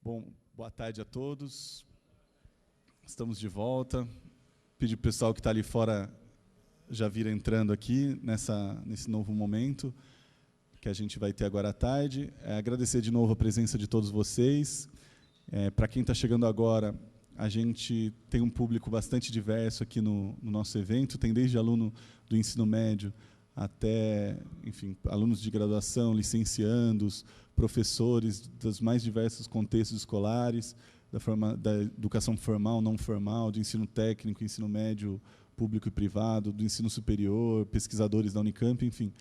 Bom, boa tarde a todos. Estamos de volta. Pedir para o pessoal que está ali fora já vir entrando aqui nesse novo momento que a gente vai ter agora à tarde. Agradecer de novo a presença de todos vocês. Para quem está chegando agora, a gente tem um público bastante diverso aqui no nosso evento. Tem desde aluno do ensino médio até, enfim, alunos de graduação, licenciandos, professores dos mais diversos contextos escolares, da educação formal, não formal, de ensino técnico, ensino médio, público e privado, do ensino superior, pesquisadores da Unicamp, enfim.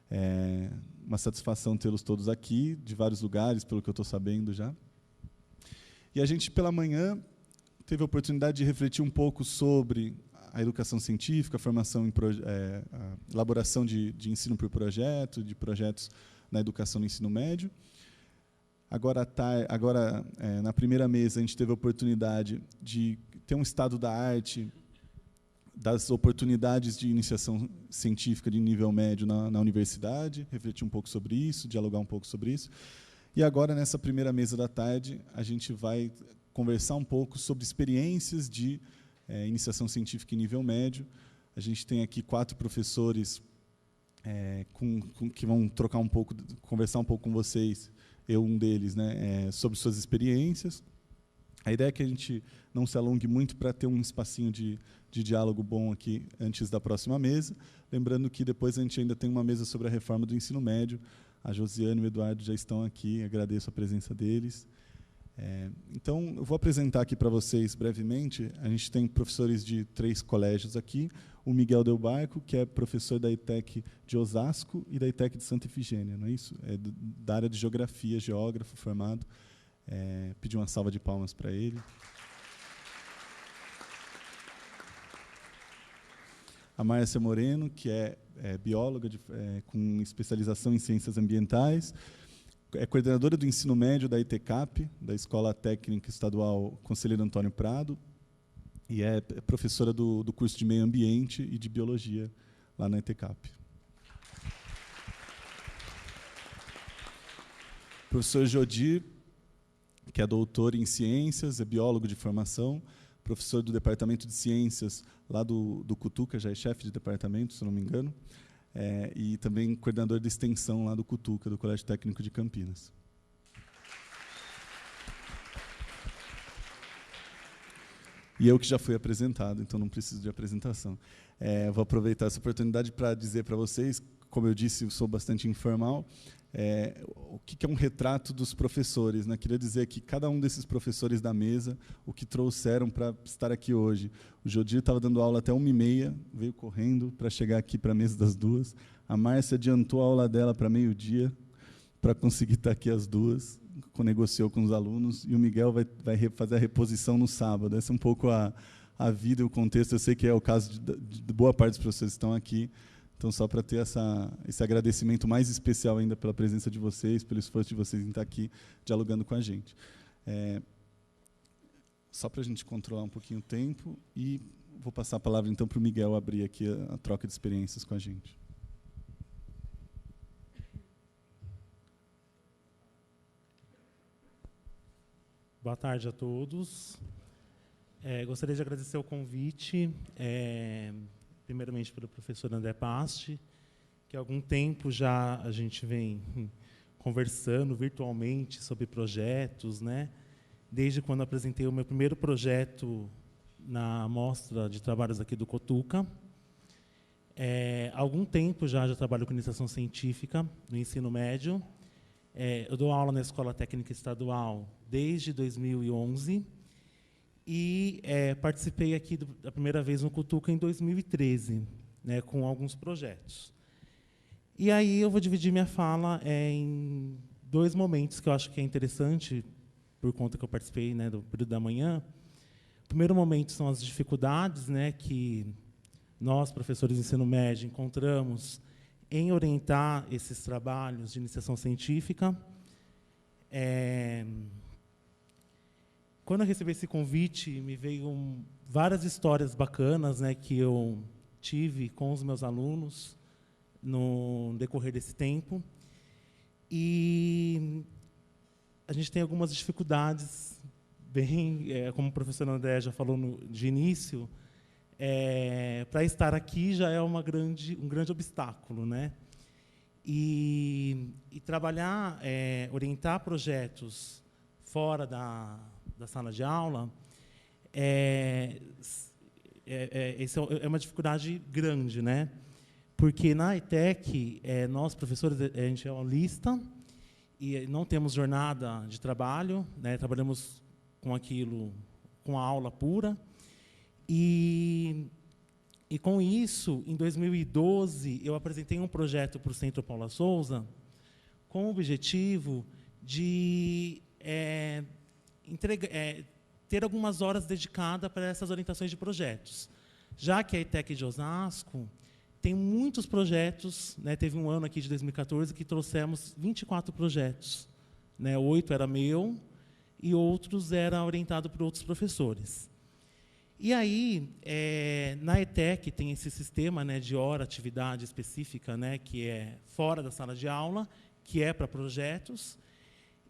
É uma satisfação tê-los todos aqui, de vários lugares, pelo que eu estou sabendo já. E a gente, pela manhã, teve a oportunidade de refletir um pouco sobre a educação científica, a formação a elaboração de ensino por projeto, de projetos na educação no ensino médio. Agora, na primeira mesa, a gente teve a oportunidade de ter um estado da arte das oportunidades de iniciação científica de nível médio na universidade, refletir um pouco sobre isso, dialogar um pouco sobre isso. E agora, nessa primeira mesa da tarde, a gente vai conversar um pouco sobre experiências de iniciação científica em nível médio. A gente tem aqui 4 professores que vão conversar um pouco com vocês, eu um deles, sobre suas experiências. A ideia é que a gente não se alongue muito para ter um espacinho de diálogo bom aqui antes da próxima mesa. Lembrando que depois a gente ainda tem uma mesa sobre a reforma do ensino médio. A Josiane e o Eduardo já estão aqui, agradeço a presença deles. Então, eu vou apresentar aqui para vocês brevemente. A gente tem professores de 3 colégios aqui. O Miguel Del Barco, que é professor da ETEC de Osasco e da ETEC de Santa Efigênia, não é isso? Da área de geografia, geógrafo formado. Pedir uma salva de palmas para ele. A Márcia Moreno, que é bióloga com especialização em ciências ambientais, é coordenadora do ensino médio da ITCAP, da Escola Técnica Estadual Conselheiro Antônio Prado, e é professora do curso de Meio Ambiente e de Biologia lá na ITCAP. Professor Jodir, que é doutor em ciências, é biólogo de formação, professor do Departamento de Ciências lá do Cutuca, já é chefe de departamento, se não me engano, e também coordenador de extensão lá do Cutuca, do Colégio Técnico de Campinas. E eu que já fui apresentado, então não preciso de apresentação. Vou aproveitar essa oportunidade para dizer para vocês, como eu disse, eu sou bastante informal, o que é um retrato dos professores, né? Queria dizer que cada um desses professores da mesa, o que trouxeram para estar aqui hoje. O Jodir estava dando aula até 1h30, veio correndo para chegar aqui para a mesa das 2. A Márcia adiantou a aula dela para meio-dia, para conseguir estar aqui às 2, negociou com os alunos, e o Miguel vai fazer a reposição no sábado. Essa é um pouco a vida e o contexto. Eu sei que é o caso de boa parte dos professores que estão aqui. Então, só para ter esse agradecimento mais especial ainda pela presença de vocês, pelo esforço de vocês em estar aqui dialogando com a gente. Só para a gente controlar um pouquinho o tempo, e vou passar a palavra, então, para o Miguel abrir aqui a troca de experiências com a gente. Boa tarde a todos. Gostaria de agradecer o convite, primeiramente pelo professor André Pasti, que há algum tempo já a gente vem conversando virtualmente sobre projetos, né? Desde quando apresentei o meu primeiro projeto na amostra de trabalhos aqui do Cutuca. Há algum tempo já trabalho com iniciação científica no ensino médio. Eu dou aula na Escola Técnica Estadual desde 2011 e participei aqui da primeira vez no Cutuca em 2013, né, com alguns projetos. E aí eu vou dividir minha fala em 2 momentos que eu acho que é interessante, por conta que eu participei, né, do período da manhã. O primeiro momento são as dificuldades, né, que nós, professores de ensino médio, encontramos em orientar esses trabalhos de iniciação científica. Quando eu recebi esse convite, me veio várias histórias bacanas, né, que eu tive com os meus alunos no decorrer desse tempo. E a gente tem algumas dificuldades, como o professor André já falou de início, para estar aqui já é um grande obstáculo, né? E trabalhar, orientar projetos fora da sala de aula, essa é uma dificuldade grande, né? Porque na ETEC, nós, professores, a gente é aulista e não temos jornada de trabalho, né? Trabalhamos com aquilo, com a aula pura. E com isso, em 2012, eu apresentei um projeto para o Centro Paula Souza com o objetivo de ter algumas horas dedicadas para essas orientações de projetos. Já que a ETEC de Osasco tem muitos projetos, né? Teve um ano aqui de 2014 que trouxemos 24 projetos, né? 8 era meu e outros eram orientados por outros professores. E aí, na ETEC tem esse sistema, né, de hora, atividade específica, né, que é fora da sala de aula, que é para projetos.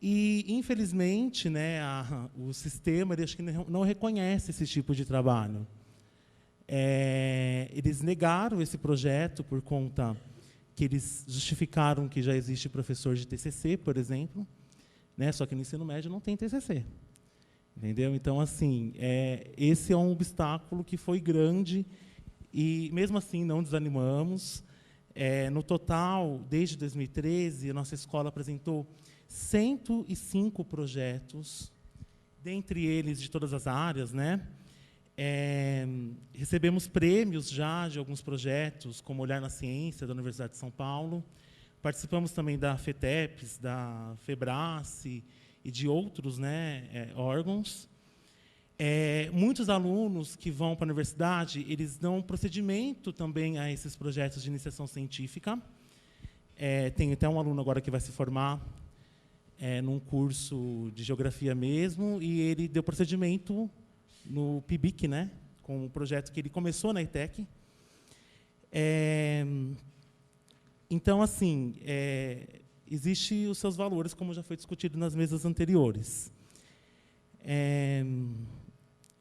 E, infelizmente, né, o sistema acho que não reconhece esse tipo de trabalho. Eles negaram esse projeto por conta que eles justificaram que já existe professor de TCC, por exemplo, né, só que no ensino médio não tem TCC. Entendeu? Então, assim, esse é um obstáculo que foi grande e, mesmo assim, não desanimamos. No total, desde 2013, a nossa escola apresentou 105 projetos, dentre eles de todas as áreas, né? Recebemos prêmios já de alguns projetos, como Olhar na Ciência, da Universidade de São Paulo. Participamos também da FETEPS, da FEBRACE, e de outros, né, órgãos. Muitos alunos que vão para a universidade, eles dão procedimento também a esses projetos de iniciação científica. Tem até um aluno agora que vai se formar num curso de geografia mesmo, e ele deu procedimento no PIBIC, né, com um projeto que ele começou na ETEC. Então, assim, existem os seus valores, como já foi discutido nas mesas anteriores.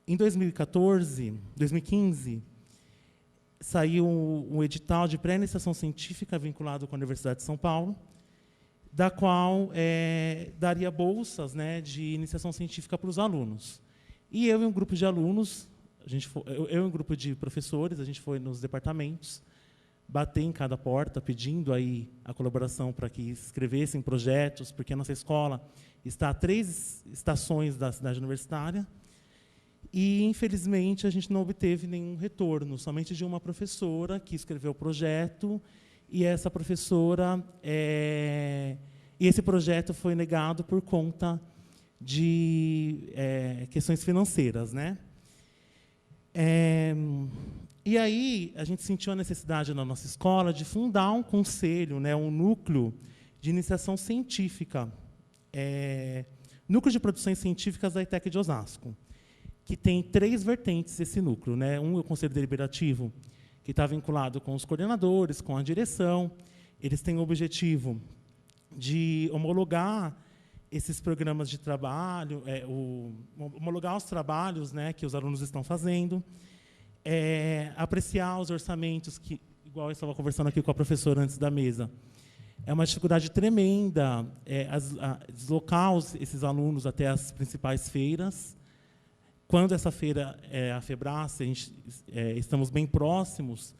Em 2015, saiu um edital de pré-iniciação científica vinculado com a Universidade de São Paulo, da qual daria bolsas, né, de iniciação científica para os alunos. E eu e um grupo de alunos, eu e um grupo de professores, a gente foi nos departamentos, bater em cada porta, pedindo aí a colaboração para que escrevessem projetos, porque a nossa escola está a 3 estações da cidade universitária, e, infelizmente, a gente não obteve nenhum retorno, somente de uma professora que escreveu o projeto, e essa professora... e esse projeto foi negado por conta de questões financeiras, né? E aí, a gente sentiu a necessidade na nossa escola de fundar um conselho, né, um núcleo de iniciação científica, núcleo de produções científicas da ETEC de Osasco, que tem 3 vertentes esse núcleo, né? Um é o Conselho Deliberativo, que está vinculado com os coordenadores, com a direção. Eles têm o objetivo de homologar esses programas de trabalho, homologar os trabalhos, né, que os alunos estão fazendo, apreciar os orçamentos, que, igual eu estava conversando aqui com a professora antes da mesa, é uma dificuldade tremenda deslocar esses alunos até as principais feiras. Quando essa feira é a FEBRACE, estamos bem próximos,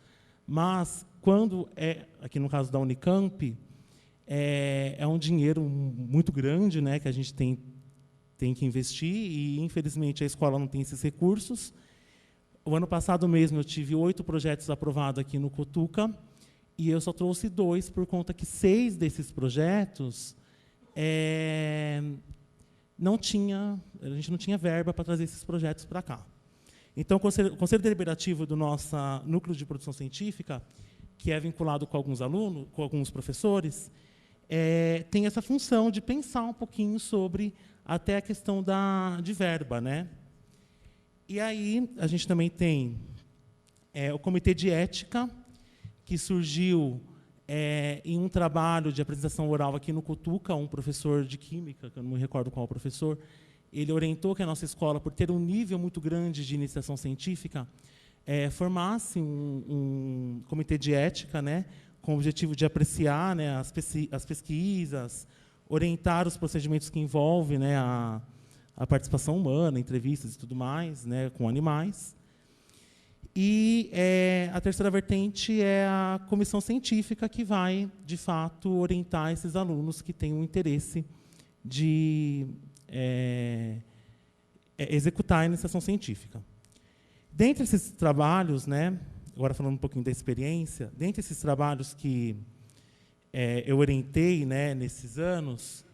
mas quando aqui no caso da Unicamp, é um dinheiro muito grande, né, que a gente tem que investir, e, infelizmente, a escola não tem esses recursos. O ano passado mesmo eu tive 8 projetos aprovados aqui no Cotuca, e eu só trouxe 2, por conta que 6 desses projetos a gente não tinha verba para trazer esses projetos para cá. Então, o Conselho Deliberativo do nosso núcleo de produção científica, que é vinculado com alguns alunos, com alguns professores, tem essa função de pensar um pouquinho sobre até a questão de verba, né? E aí a gente também tem o Comitê de Ética, que surgiu em um trabalho de apresentação oral aqui no Cutuca, um professor de química, que eu não me recordo qual professor, ele orientou que a nossa escola, por ter um nível muito grande de iniciação científica, formasse um comitê de ética, né, com o objetivo de apreciar, né, as pesquisas, orientar os procedimentos que envolvem, né, a participação humana, entrevistas e tudo mais, né, com animais. E a terceira vertente é a comissão científica, que vai, de fato, orientar esses alunos que têm o interesse de executar a iniciação científica. Dentre esses trabalhos, né, agora falando um pouquinho da experiência, dentre esses trabalhos que eu orientei, né, nesses anos,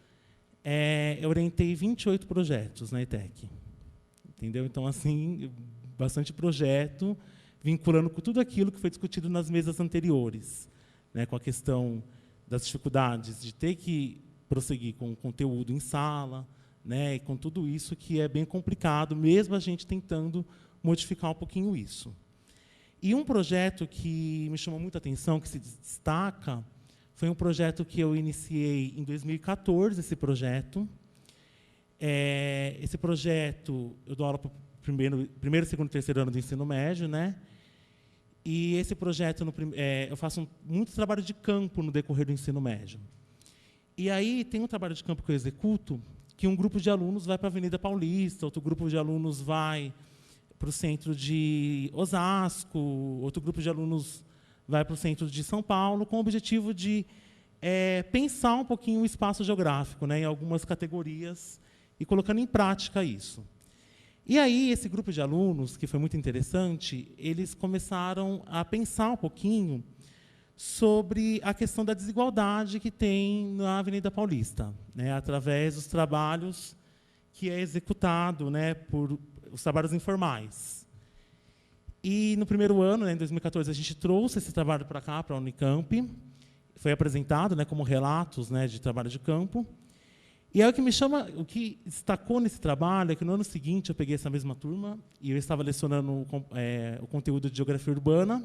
eu orientei 28 projetos na ETEC. Entendeu? Então, assim, bastante projeto, vinculando com tudo aquilo que foi discutido nas mesas anteriores, né, com a questão das dificuldades de ter que prosseguir com o conteúdo em sala, né, e com tudo isso que é bem complicado, mesmo a gente tentando modificar um pouquinho isso. E um projeto que me chamou muita atenção, que se destaca, foi um projeto que eu iniciei em 2014, esse projeto. Esse projeto, eu dou aula para o primeiro, segundo e terceiro ano do ensino médio, né? E esse projeto, eu faço muito trabalho de campo no decorrer do ensino médio. E aí tem um trabalho de campo que eu executo, que um grupo de alunos vai para a Avenida Paulista, outro grupo de alunos vai para o centro de Osasco, outro grupo de alunos vai para o centro de São Paulo, com o objetivo de pensar um pouquinho o espaço geográfico, né, em algumas categorias, e colocando em prática isso. E aí, esse grupo de alunos, que foi muito interessante, eles começaram a pensar um pouquinho sobre a questão da desigualdade que tem na Avenida Paulista, né, através dos trabalhos que é executado, né, por os trabalhos informais. E, no primeiro ano, né, em 2014, a gente trouxe esse trabalho para cá, para a Unicamp, foi apresentado, né, como relatos, né, de trabalho de campo. E aí o que destacou nesse trabalho é que no ano seguinte eu peguei essa mesma turma e eu estava lecionando o conteúdo de geografia urbana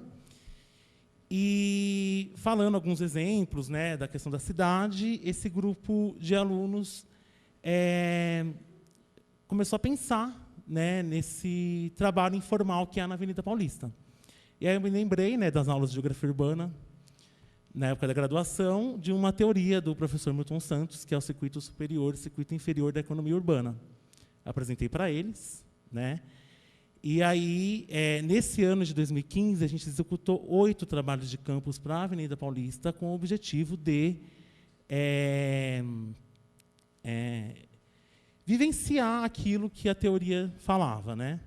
e falando alguns exemplos, né, da questão da cidade. Esse grupo de alunos começou a pensar, né, nesse trabalho informal que há na Avenida Paulista. E aí eu me lembrei, né, das aulas de geografia urbana, na época da graduação, de uma teoria do professor Milton Santos, que é o circuito superior e circuito inferior da economia urbana. Apresentei para eles, né? E aí, nesse ano de 2015, a gente executou 8 trabalhos de campus para a Avenida Paulista, com o objetivo de vivenciar aquilo que a teoria falava, né?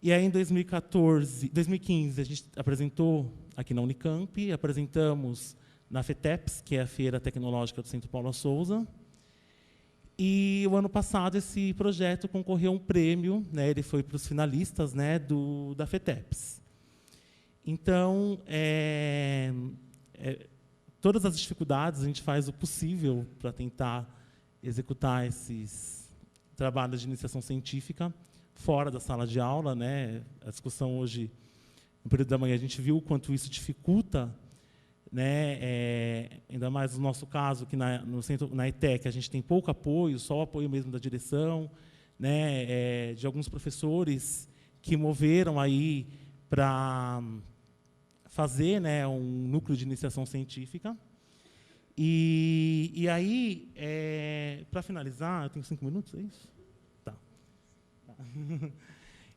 E aí, em 2015, a gente apresentou aqui na Unicamp, apresentamos na FETEPS, que é a Feira Tecnológica do Centro Paula Souza. E, o ano passado, esse projeto concorreu a um prêmio, né, ele foi para os finalistas, né, da FETEPS. Então, todas as dificuldades, a gente faz o possível para tentar executar esses trabalhos de iniciação científica fora da sala de aula, né? A discussão hoje, no período da manhã, a gente viu o quanto isso dificulta, né? Ainda mais no nosso caso, que na ETEC a gente tem pouco apoio, só o apoio mesmo da direção, né? De alguns professores que moveram aí para fazer, né, um núcleo de iniciação científica. E aí, para finalizar, eu tenho 5 minutos, é isso? Tá.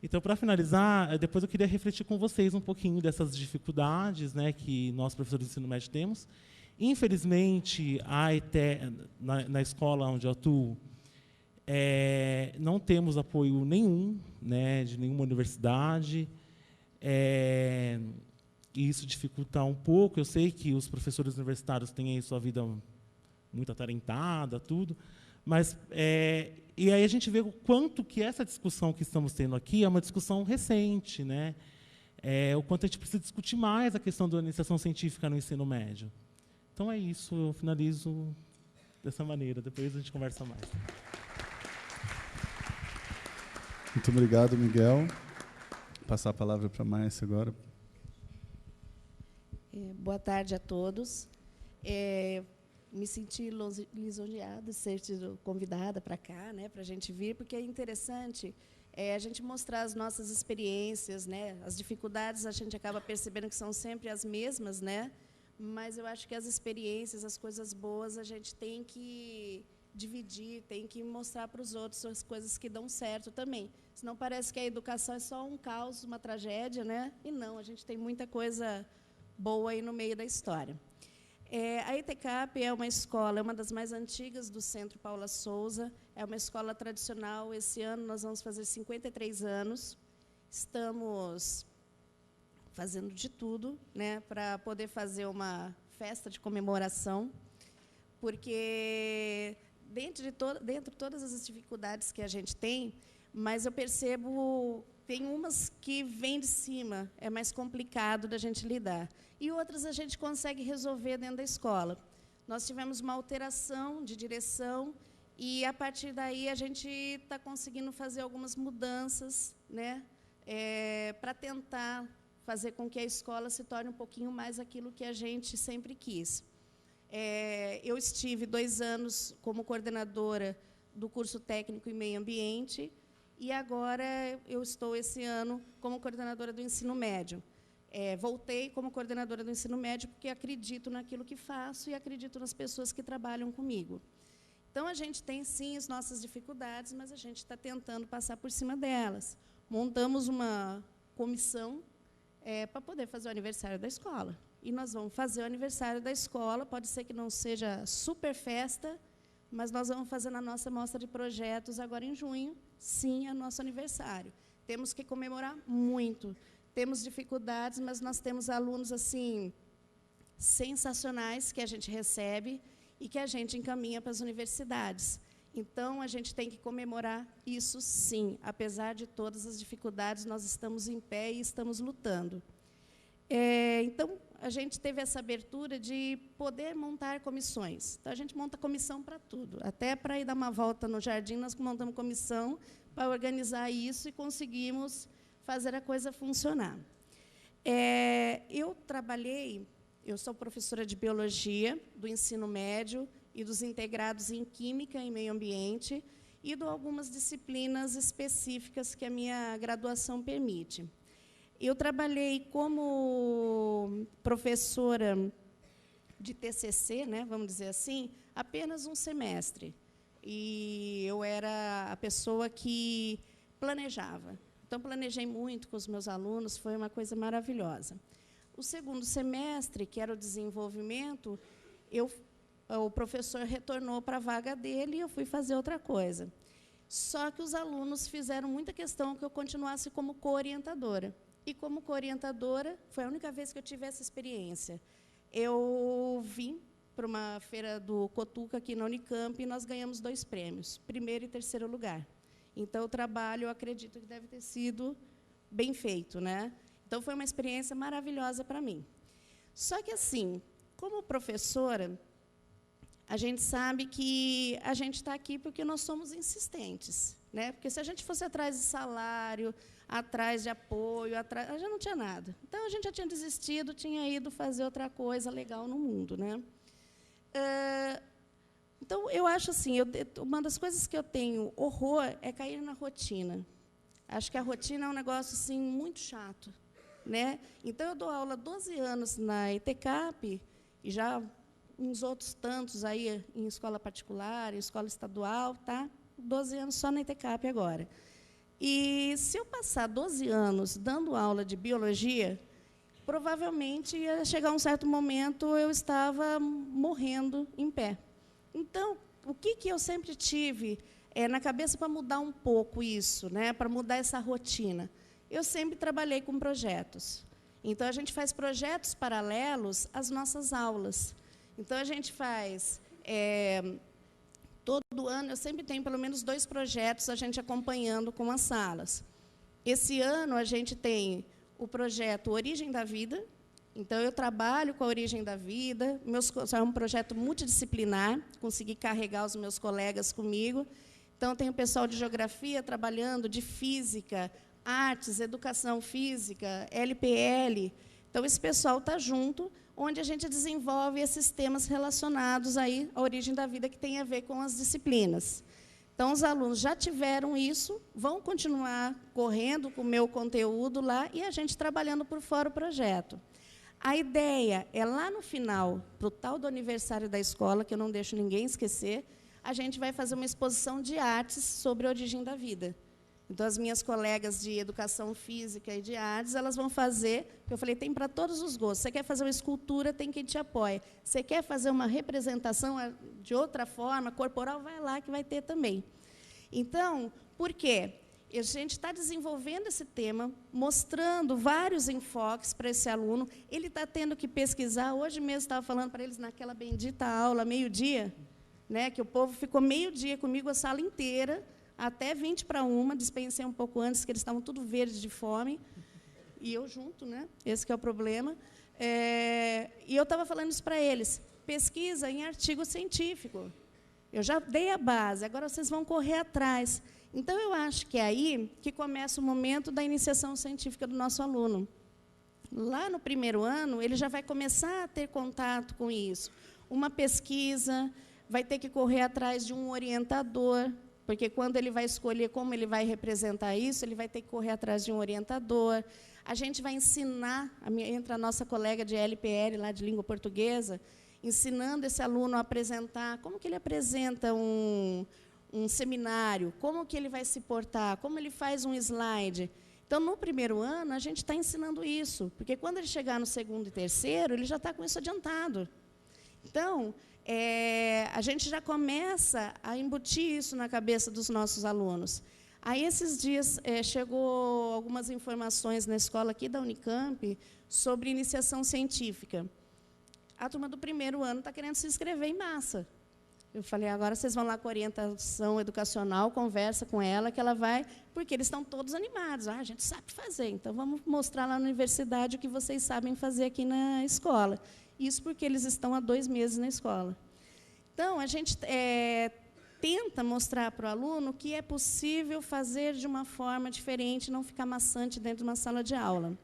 Então, para finalizar, depois eu queria refletir com vocês um pouquinho dessas dificuldades, né, que nós, professores de ensino médio, temos. Infelizmente, na escola onde eu atuo, não temos apoio nenhum, né, de nenhuma universidade. E isso dificulta um pouco. Eu sei que os professores universitários têm aí sua vida muito atarentada, tudo, mas e aí a gente vê o quanto que essa discussão que estamos tendo aqui é uma discussão recente, né? O quanto a gente precisa discutir mais a questão da iniciação científica no ensino médio. Então é isso, eu finalizo dessa maneira. Depois a gente conversa mais. Muito obrigado, Miguel. Vou passar a palavra para a Márcia agora. Boa tarde a todos. Me senti lisonjeada de ser convidada para cá, né, para a gente vir, porque é interessante a gente mostrar as nossas experiências, né, as dificuldades a gente acaba percebendo que são sempre as mesmas, né, mas eu acho que as experiências, as coisas boas, a gente tem que dividir, tem que mostrar para os outros as coisas que dão certo também. Senão parece que a educação é só um caos, uma tragédia, né, e não, a gente tem muita coisa boa aí no meio da história. A ETCAP é uma escola, é uma das mais antigas do Centro Paula Souza, é uma escola tradicional. Esse ano nós vamos fazer 53 anos. Estamos fazendo de tudo, né, para poder fazer uma festa de comemoração, porque dentro de todas as dificuldades que a gente tem, mas eu percebo, tem umas que vêm de cima, é mais complicado da gente lidar. E outras a gente consegue resolver dentro da escola. Nós tivemos uma alteração de direção e, a partir daí, a gente está conseguindo fazer algumas mudanças, né, para tentar fazer com que a escola se torne um pouquinho mais aquilo que a gente sempre quis. Eu estive 2 anos como coordenadora do curso técnico em meio ambiente e agora eu estou, esse ano, como coordenadora do ensino médio. Voltei como coordenadora do ensino médio porque acredito naquilo que faço e acredito nas pessoas que trabalham comigo. Então, a gente tem, sim, as nossas dificuldades, mas a gente está tentando passar por cima delas. Montamos uma comissão para poder fazer o aniversário da escola. E nós vamos fazer o aniversário da escola, pode ser que não seja super festa, mas nós vamos fazer na nossa mostra de projetos agora em junho, sim, é nosso aniversário. Temos que comemorar muito. Temos dificuldades, mas nós temos alunos assim sensacionais que a gente recebe e que a gente encaminha para as universidades. Então, a gente tem que comemorar isso, sim. Apesar de todas as dificuldades, nós estamos em pé e estamos lutando. Então, a gente teve essa abertura de poder montar comissões. Então, a gente monta comissão para tudo. Até para ir dar uma volta no jardim, nós montamos comissão para organizar isso e conseguimos fazer a coisa funcionar. Eu sou professora de biologia do ensino médio e dos integrados em química e meio ambiente e dou algumas disciplinas específicas que a minha graduação permite. Eu trabalhei como professora de TCC, né, vamos dizer assim, apenas um semestre. E eu era a pessoa que planejava. Então, planejei muito com os meus alunos, foi uma coisa maravilhosa. O segundo semestre, que era o desenvolvimento, o professor retornou para a vaga dele e eu fui fazer outra coisa. Só que os alunos fizeram muita questão que eu continuasse como co-orientadora. E, como co-orientadora, foi a única vez que eu tive essa experiência. Eu vim para uma feira do Cotuca, aqui na Unicamp, e nós ganhamos 2 prêmios, 1º e 3º lugar. Então, o trabalho, eu acredito que deve ter sido bem feito, né? Então, foi uma experiência maravilhosa para mim. Só que, assim, como professora, a gente sabe que a gente está aqui porque nós somos insistentes, né? Porque se a gente fosse atrás de salário, atrás de apoio, já não tinha nada. Então, a gente já tinha desistido, tinha ido fazer outra coisa legal no mundo, né? Então, eu acho assim, uma das coisas que eu tenho horror é cair na rotina. Acho que a rotina é um negócio assim, muito chato, né? Então, eu dou aula há 12 anos na ETCAP, e já uns outros tantos aí em escola particular, em escola estadual, tá? 12 anos só na ETCAP agora. E, se eu passar 12 anos dando aula de biologia, provavelmente, ia chegar um certo momento, eu estava morrendo em pé. Então, o que eu sempre tive na cabeça para mudar um pouco isso, né, para mudar essa rotina? Eu sempre trabalhei com projetos. Então, a gente faz projetos paralelos às nossas aulas. Então, a gente faz, todo ano, eu sempre tenho pelo menos 2 projetos a gente acompanhando com as salas. Esse ano, a gente tem o projeto Origem da Vida. Então, eu trabalho com a origem da vida, é um projeto multidisciplinar, consegui carregar os meus colegas comigo. Então, tenho pessoal de geografia trabalhando, de física, artes, educação física, LPL. Então, esse pessoal está junto. onde a gente desenvolve esses temas relacionados aí à origem da vida, que tem a ver com as disciplinas. Então, os alunos já tiveram isso, vão continuar correndo com o meu conteúdo lá e a gente trabalhando por fora o projeto. A ideia é, lá no final, para o tal do aniversário da escola, que eu não deixo ninguém esquecer, a gente vai fazer uma exposição de artes sobre a origem da vida. Então, as minhas colegas de educação física e de artes, elas vão fazer, eu falei, tem para todos os gostos. Você quer fazer uma escultura, tem quem te apoia. Você quer fazer uma representação de outra forma, corporal, vai lá que vai ter também. Então, por quê? A gente está desenvolvendo esse tema, mostrando vários enfoques para esse aluno. Ele está tendo que pesquisar. Hoje mesmo estava falando para eles naquela bendita aula, meio-dia, né, que o povo ficou meio-dia comigo, a sala inteira, até 20:40, dispensei um pouco antes, que eles estavam tudo verdes de fome, e eu junto, né? Esse que é o problema. E eu estava falando isso para eles, pesquisa em artigo científico. Eu já dei a base, agora vocês vão correr atrás. Então, eu acho que é aí que começa o momento da iniciação científica do nosso aluno. Lá no primeiro ano, ele já vai começar a ter contato com isso. Uma pesquisa, vai ter que correr atrás de um orientador, porque quando ele vai escolher como ele vai representar isso, ele vai ter que correr atrás de um orientador. A gente vai ensinar, entra a nossa colega de LPL, lá de língua portuguesa, ensinando esse aluno a apresentar, como que ele apresenta um seminário, como que ele vai se portar, como ele faz um slide. Então, no primeiro ano, a gente está ensinando isso, porque quando ele chegar no segundo e terceiro, ele já está com isso adiantado. Então, a gente já começa a embutir isso na cabeça dos nossos alunos. Aí, esses dias, chegou algumas informações na escola aqui da Unicamp sobre iniciação científica. A turma do primeiro ano está querendo se inscrever em massa. Eu falei, agora vocês vão lá com a orientação educacional, conversa com ela, que ela vai, porque eles estão todos animados. A gente sabe fazer, então vamos mostrar lá na universidade o que vocês sabem fazer aqui na escola. Isso porque eles estão há 2 meses na escola. Então, a gente tenta mostrar para o aluno que é possível fazer de uma forma diferente, não ficar maçante dentro de uma sala de aula.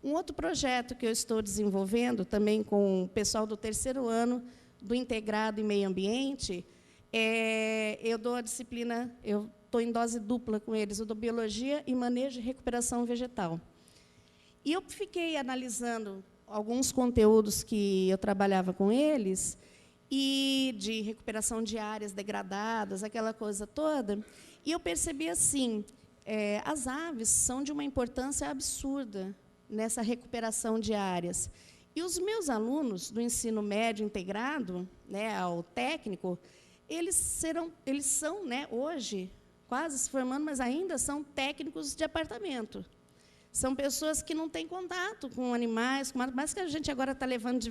Um outro projeto que eu estou desenvolvendo, também com o pessoal do terceiro ano, do Integrado em Meio Ambiente, eu dou a disciplina, eu estou em dose dupla com eles, eu dou Biologia e Manejo e Recuperação Vegetal. E eu fiquei analisando alguns conteúdos que eu trabalhava com eles, e de recuperação de áreas degradadas, aquela coisa toda, e eu percebi assim, as aves são de uma importância absurda nessa recuperação de áreas. E os meus alunos do ensino médio integrado, né, ao técnico, eles são, né, hoje, quase se formando, mas ainda são técnicos de apartamento. São pessoas que não têm contato com animais, mas que a gente agora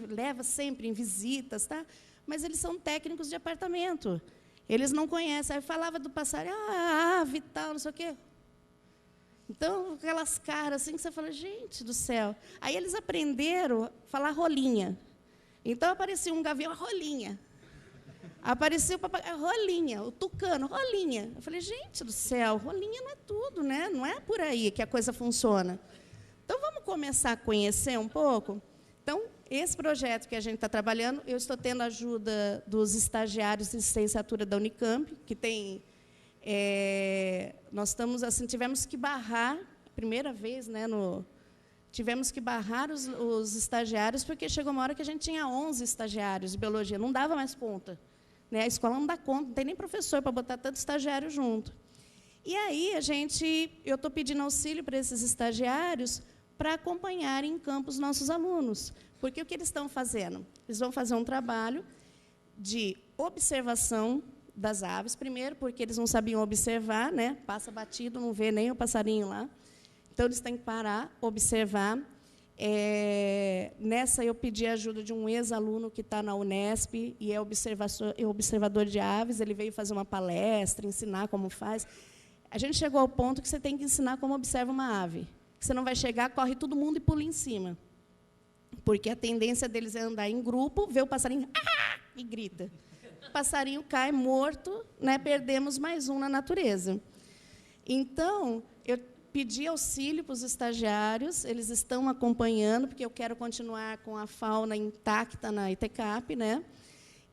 leva sempre em visitas, tá? Mas eles são técnicos de apartamento. Eles não conhecem. Aí falava do passarinho, a ave e tal, não sei o quê. Então, aquelas caras assim que você fala, gente do céu. Aí eles aprenderam a falar rolinha. Então, aparecia um gavião, rolinha. Apareceu o papagaio, rolinha. O tucano, rolinha. Eu falei, gente do céu, rolinha não é tudo, né? Não é por aí que a coisa funciona. Então, vamos começar a conhecer um pouco? Então, esse projeto que a gente está trabalhando, eu estou tendo a ajuda dos estagiários de licenciatura da Unicamp, que tem... nós estamos assim, tivemos que barrar, primeira vez, né, tivemos que barrar os estagiários, porque chegou uma hora que a gente tinha 11 estagiários de biologia, não dava mais conta. Né, a escola não dá conta, não tem nem professor para botar tanto estagiário junto. E aí, eu estou pedindo auxílio para esses estagiários para acompanharem em campo os nossos alunos. Porque o que eles estão fazendo? Eles vão fazer um trabalho de observação das aves, primeiro, porque eles não sabiam observar, né? Passa batido, não vê nem o passarinho lá. Então, eles têm que parar, observar. Nessa, eu pedi a ajuda de um ex-aluno que está na Unesp e é observador de aves. Ele veio fazer uma palestra, ensinar como faz. A gente chegou ao ponto que você tem que ensinar como observa uma ave. Você não vai chegar, corre todo mundo e pula em cima. Porque a tendência deles é andar em grupo, ver o passarinho e grita. O passarinho cai morto, né, perdemos mais um na natureza. Então, pedi auxílio para os estagiários, eles estão acompanhando, porque eu quero continuar com a fauna intacta na ETCAP, né?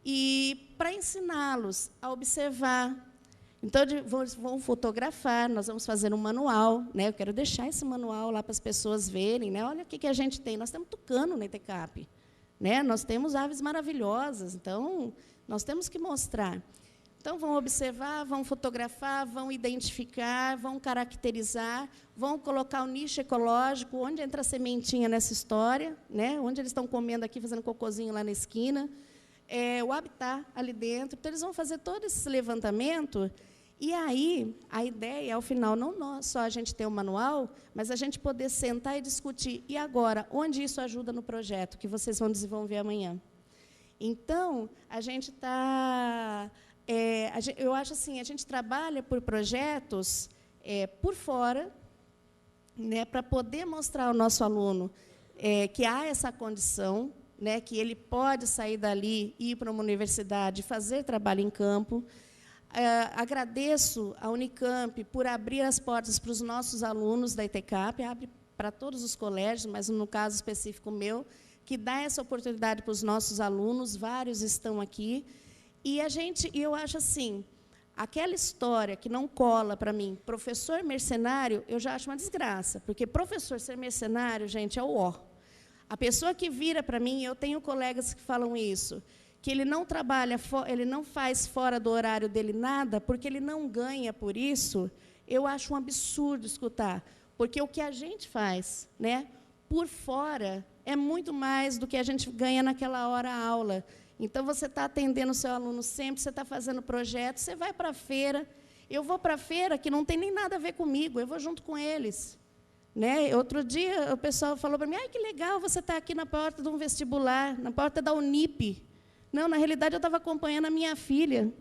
E para ensiná-los a observar. Então, vão fotografar, nós vamos fazer um manual, né? Eu quero deixar esse manual lá para as pessoas verem, né? Olha o que a gente tem. Nós temos tucano na ETCAP, né? Nós temos aves maravilhosas, então nós temos que mostrar. Então, vão observar, vão fotografar, vão identificar, vão caracterizar, vão colocar o nicho ecológico, onde entra a sementinha nessa história, né? Onde eles estão comendo aqui, fazendo cocôzinho lá na esquina, o habitat ali dentro. Então, eles vão fazer todo esse levantamento. E aí, a ideia, ao final, não só a gente ter o manual, mas a gente poder sentar e discutir. E agora, onde isso ajuda no projeto que vocês vão desenvolver amanhã? Então, a gente está... eu acho assim, a gente trabalha por projetos por fora, né, para poder mostrar ao nosso aluno que há essa condição, né, que ele pode sair dali, ir para uma universidade, fazer trabalho em campo. Agradeço à Unicamp por abrir as portas para os nossos alunos da ETCAP, abre para todos os colégios, mas, no caso específico meu, que dá essa oportunidade para os nossos alunos, vários estão aqui. E eu acho assim, aquela história que não cola para mim, professor mercenário, eu já acho uma desgraça, porque professor ser mercenário, gente, é o ó. A pessoa que vira para mim, eu tenho colegas que falam isso, que ele não trabalha, ele não faz fora do horário dele nada, porque ele não ganha por isso, eu acho um absurdo escutar, porque o que a gente faz, né, por fora, é muito mais do que a gente ganha naquela hora aula. Então, você está atendendo o seu aluno sempre, você está fazendo projeto, você vai para a feira. Eu vou para a feira que não tem nem nada a ver comigo, eu vou junto com eles. Né? Outro dia, o pessoal falou para mim, ai, que legal, você está aqui na porta de um vestibular, na porta da Unip. Não, na realidade, eu estava acompanhando a minha filha,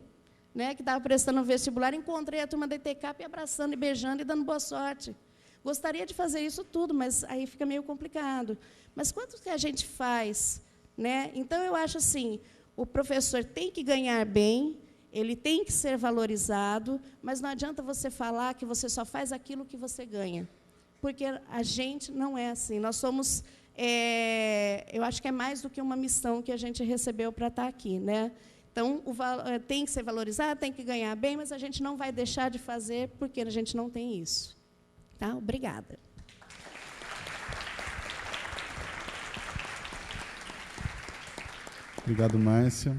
né, que estava prestando o vestibular, encontrei a turma da ETCAP abraçando e beijando e dando boa sorte. Gostaria de fazer isso tudo, mas aí fica meio complicado. Mas quanto que a gente faz? Né? Então, eu acho assim, o professor tem que ganhar bem, ele tem que ser valorizado, mas não adianta você falar que você só faz aquilo que você ganha, porque a gente não é assim. Nós somos, eu acho que é mais do que uma missão que a gente recebeu para estar aqui. Né? Então, tem que ser valorizado, tem que ganhar bem, mas a gente não vai deixar de fazer porque a gente não tem isso. Tá? Obrigada. Obrigado, Márcia.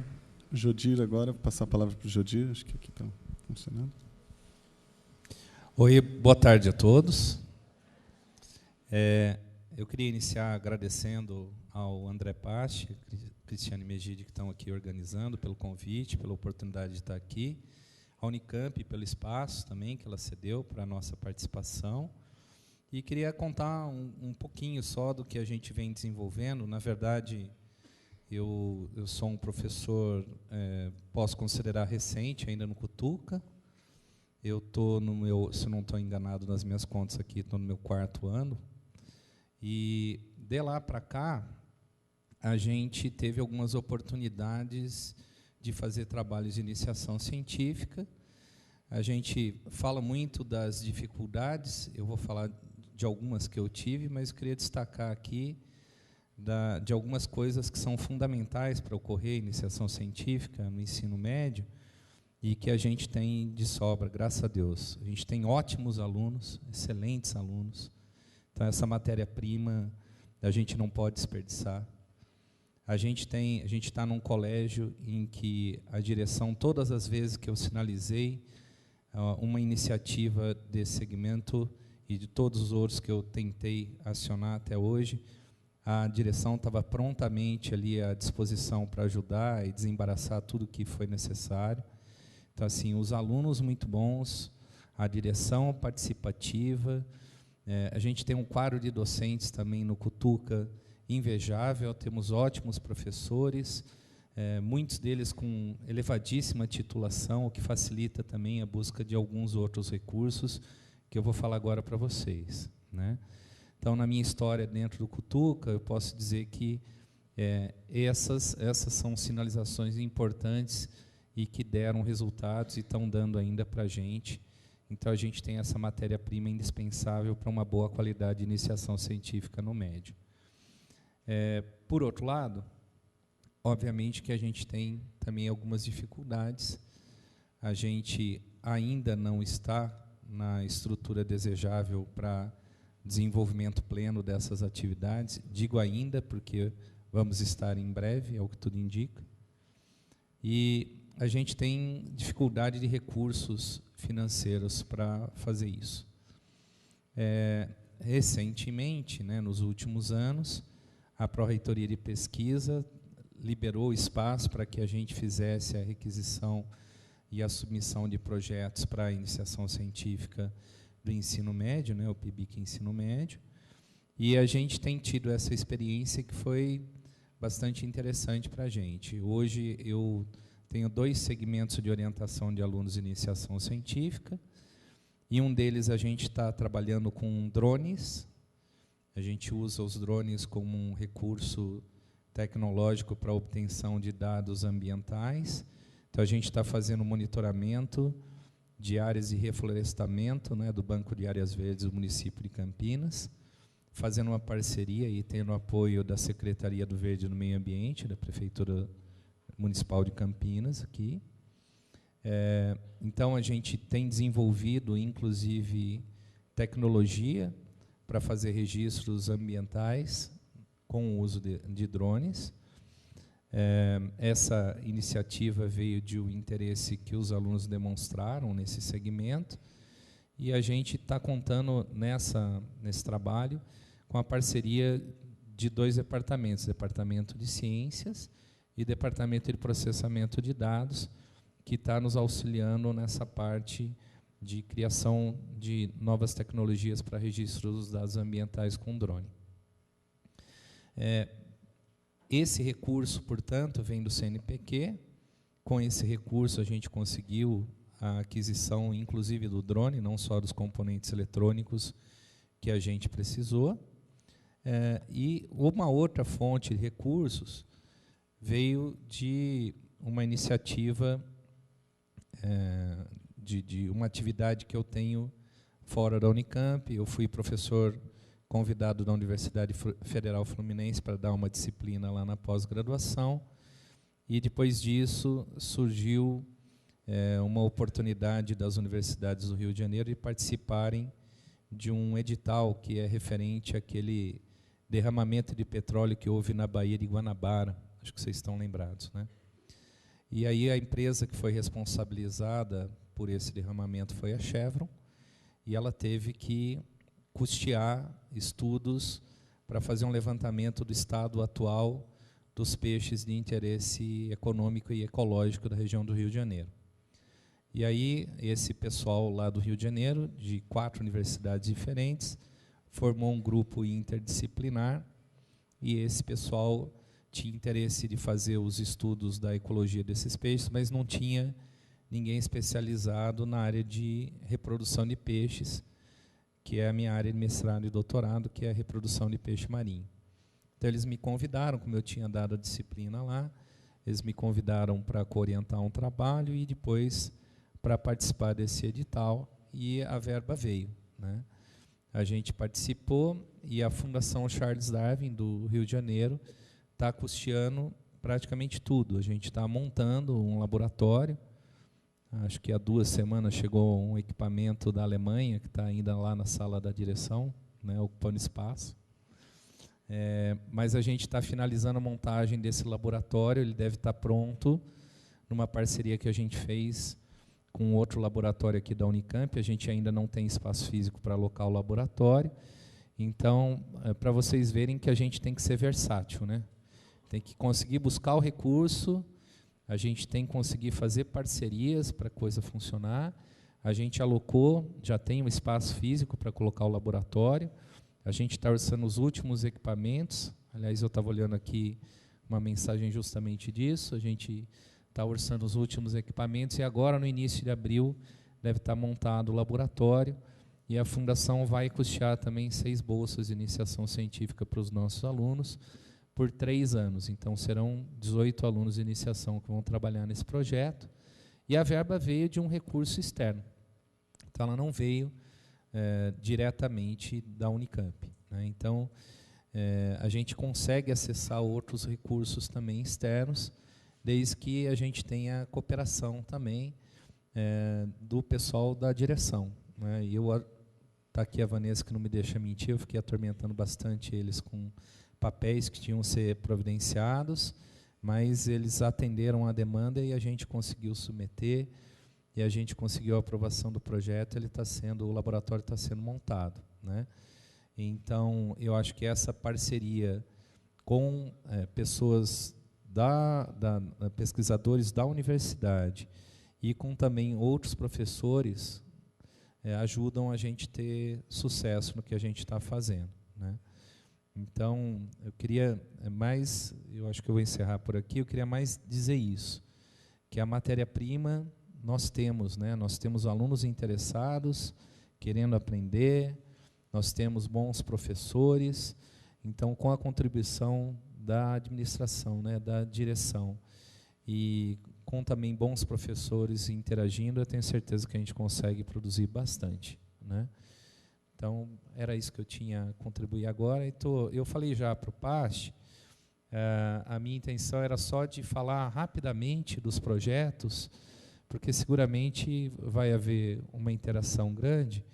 Jodir, agora, vou passar a palavra para o Jodir, acho que aqui está funcionando. Oi, boa tarde a todos. Eu queria iniciar agradecendo ao André Pache, Cristiane Megide, que estão aqui organizando, pelo convite, pela oportunidade de estar aqui, a Unicamp, pelo espaço também que ela cedeu para a nossa participação. E queria contar um pouquinho só do que a gente vem desenvolvendo. Na verdade, eu sou um professor, posso considerar recente, ainda no Cutuca. Eu estou no meu, se não estou enganado nas minhas contas aqui, estou no meu 4º ano. E de lá para cá, a gente teve algumas oportunidades de fazer trabalhos de iniciação científica. A gente fala muito das dificuldades, eu vou falar de algumas que eu tive, mas eu queria destacar aqui de algumas coisas que são fundamentais para ocorrer iniciação científica no ensino médio e que a gente tem de sobra, graças a Deus. A gente tem ótimos alunos, excelentes alunos. Então, essa matéria-prima a gente não pode desperdiçar. A gente está num colégio em que a direção, todas as vezes que eu sinalizei uma iniciativa desse segmento e de todos os outros que eu tentei acionar até hoje, a direção estava prontamente ali à disposição para ajudar e desembaraçar tudo o que foi necessário. Então, assim, os alunos muito bons, a direção participativa, a gente tem um quadro de docentes também no Cutuca invejável, temos ótimos professores, muitos deles com elevadíssima titulação, o que facilita também a busca de alguns outros recursos, que eu vou falar agora para vocês. Né? Então, na minha história dentro do Cutuca, eu posso dizer que essas são sinalizações importantes e que deram resultados e estão dando ainda para a gente. Então, a gente tem essa matéria-prima indispensável para uma boa qualidade de iniciação científica no médio. Por outro lado, obviamente que a gente tem também algumas dificuldades. A gente ainda não está na estrutura desejável para desenvolvimento pleno dessas atividades. Digo ainda porque vamos estar em breve, é o que tudo indica. E a gente tem dificuldade de recursos financeiros para fazer isso. Recentemente, né, nos últimos anos, a Pró-Reitoria de Pesquisa liberou espaço para que a gente fizesse a requisição e a submissão de projetos para a iniciação científica do ensino médio, né, o PIBIC Ensino Médio, e a gente tem tido essa experiência que foi bastante interessante para a gente. Hoje eu tenho 2 segmentos de orientação de alunos de iniciação científica, e um deles a gente está trabalhando com drones. A gente usa os drones como um recurso tecnológico para a obtenção de dados ambientais. Então, a gente está fazendo monitoramento de áreas de reflorestamento, né, do Banco de Áreas Verdes do município de Campinas, fazendo uma parceria e tendo apoio da Secretaria do Verde e do Meio Ambiente, da Prefeitura Municipal de Campinas, aqui. Então, a gente tem desenvolvido, inclusive, tecnologia para fazer registros ambientais com o uso de drones. Essa iniciativa veio de um interesse que os alunos demonstraram nesse segmento, e a gente está contando nesse trabalho com a parceria de 2 departamentos, Departamento de Ciências e Departamento de Processamento de Dados, que está nos auxiliando nessa parte de criação de novas tecnologias para registro dos dados ambientais com drone. Esse recurso, portanto, vem do CNPq. Com esse recurso, a gente conseguiu a aquisição, inclusive, do drone, não só dos componentes eletrônicos que a gente precisou. E uma outra fonte de recursos veio de uma iniciativa, de uma atividade que eu tenho fora da Unicamp. Eu fui professor convidado da Universidade Federal Fluminense para dar uma disciplina lá na pós-graduação, e depois disso surgiu uma oportunidade das universidades do Rio de Janeiro de participarem de um edital que é referente àquele derramamento de petróleo que houve na Baía de Guanabara, acho que vocês estão lembrados, né? E aí a empresa que foi responsabilizada por esse derramamento foi a Chevron, e ela teve que custear estudos para fazer um levantamento do estado atual dos peixes de interesse econômico e ecológico da região do Rio de Janeiro. E aí, esse pessoal lá do Rio de Janeiro, de 4 universidades diferentes, formou um grupo interdisciplinar, e esse pessoal tinha interesse de fazer os estudos da ecologia desses peixes, mas não tinha ninguém especializado na área de reprodução de peixes, que é a minha área de mestrado e doutorado, que é a reprodução de peixe marinho. Então, eles me convidaram, como eu tinha dado a disciplina lá, eles me convidaram para orientar um trabalho e depois para participar desse edital, e a verba veio, né? A gente participou, e a Fundação Charles Darwin, do Rio de Janeiro, está custeando praticamente tudo. A gente está montando um laboratório. Acho que há 2 semanas chegou um equipamento da Alemanha, que está ainda lá na sala da direção, né, ocupando espaço. Mas a gente está finalizando a montagem desse laboratório. Ele deve estar pronto numa parceria que a gente fez com outro laboratório aqui da Unicamp. A gente ainda não tem espaço físico para alocar o laboratório. Então, para vocês verem que a gente tem que ser versátil, né? Tem que conseguir buscar o recurso. A gente tem que conseguir fazer parcerias para a coisa funcionar. A gente alocou, já tem um espaço físico para colocar o laboratório. A gente está orçando os últimos equipamentos. Aliás, eu estava olhando aqui uma mensagem justamente disso. A gente está orçando os últimos equipamentos, e agora, no início de abril, deve estar montado o laboratório, e a Fundação vai custear também 6 bolsas de iniciação científica para os nossos alunos, por 3 anos. Então, serão 18 alunos de iniciação que vão trabalhar nesse projeto, e a verba veio de um recurso externo. Então, ela não veio diretamente da Unicamp, né? Então, a gente consegue acessar outros recursos também externos, desde que a gente tenha cooperação também do pessoal da direção, né? E está aqui a Vanessa, que não me deixa mentir, eu fiquei atormentando bastante eles com papéis que tinham que ser providenciados, mas eles atenderam a demanda e a gente conseguiu submeter, e a gente conseguiu a aprovação do projeto, o laboratório está sendo montado, né? Então, eu acho que essa parceria com pessoas pesquisadores da universidade e com também outros professores ajudam a gente ter sucesso no que a gente está fazendo, né? Então, eu queria mais, eu acho que eu vou encerrar por aqui, eu queria mais dizer isso, que a matéria-prima nós temos, né? Nós temos alunos interessados, querendo aprender, nós temos bons professores, então, com a contribuição da administração, né, da direção, e com também bons professores interagindo, eu tenho certeza que a gente consegue produzir bastante, né? Então, era isso que eu tinha a contribuir agora. Então, eu falei já para o PAST, a minha intenção era só de falar rapidamente dos projetos, porque seguramente vai haver uma interação grande,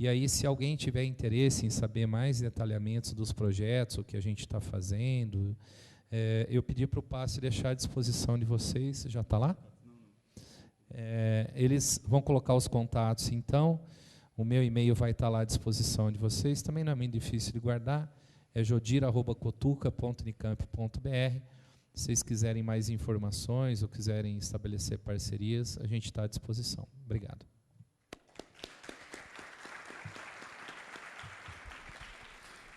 e aí, se alguém tiver interesse em saber mais detalhamentos dos projetos, o que a gente está fazendo, eu pedi para o PAST deixar à disposição de vocês. Já está lá? Eles vão colocar os contatos, então. O meu e-mail vai estar lá à disposição de vocês. Também não é muito difícil de guardar. É jodir@cotuca.unicamp.br. Se vocês quiserem mais informações ou quiserem estabelecer parcerias, a gente está à disposição. Obrigado.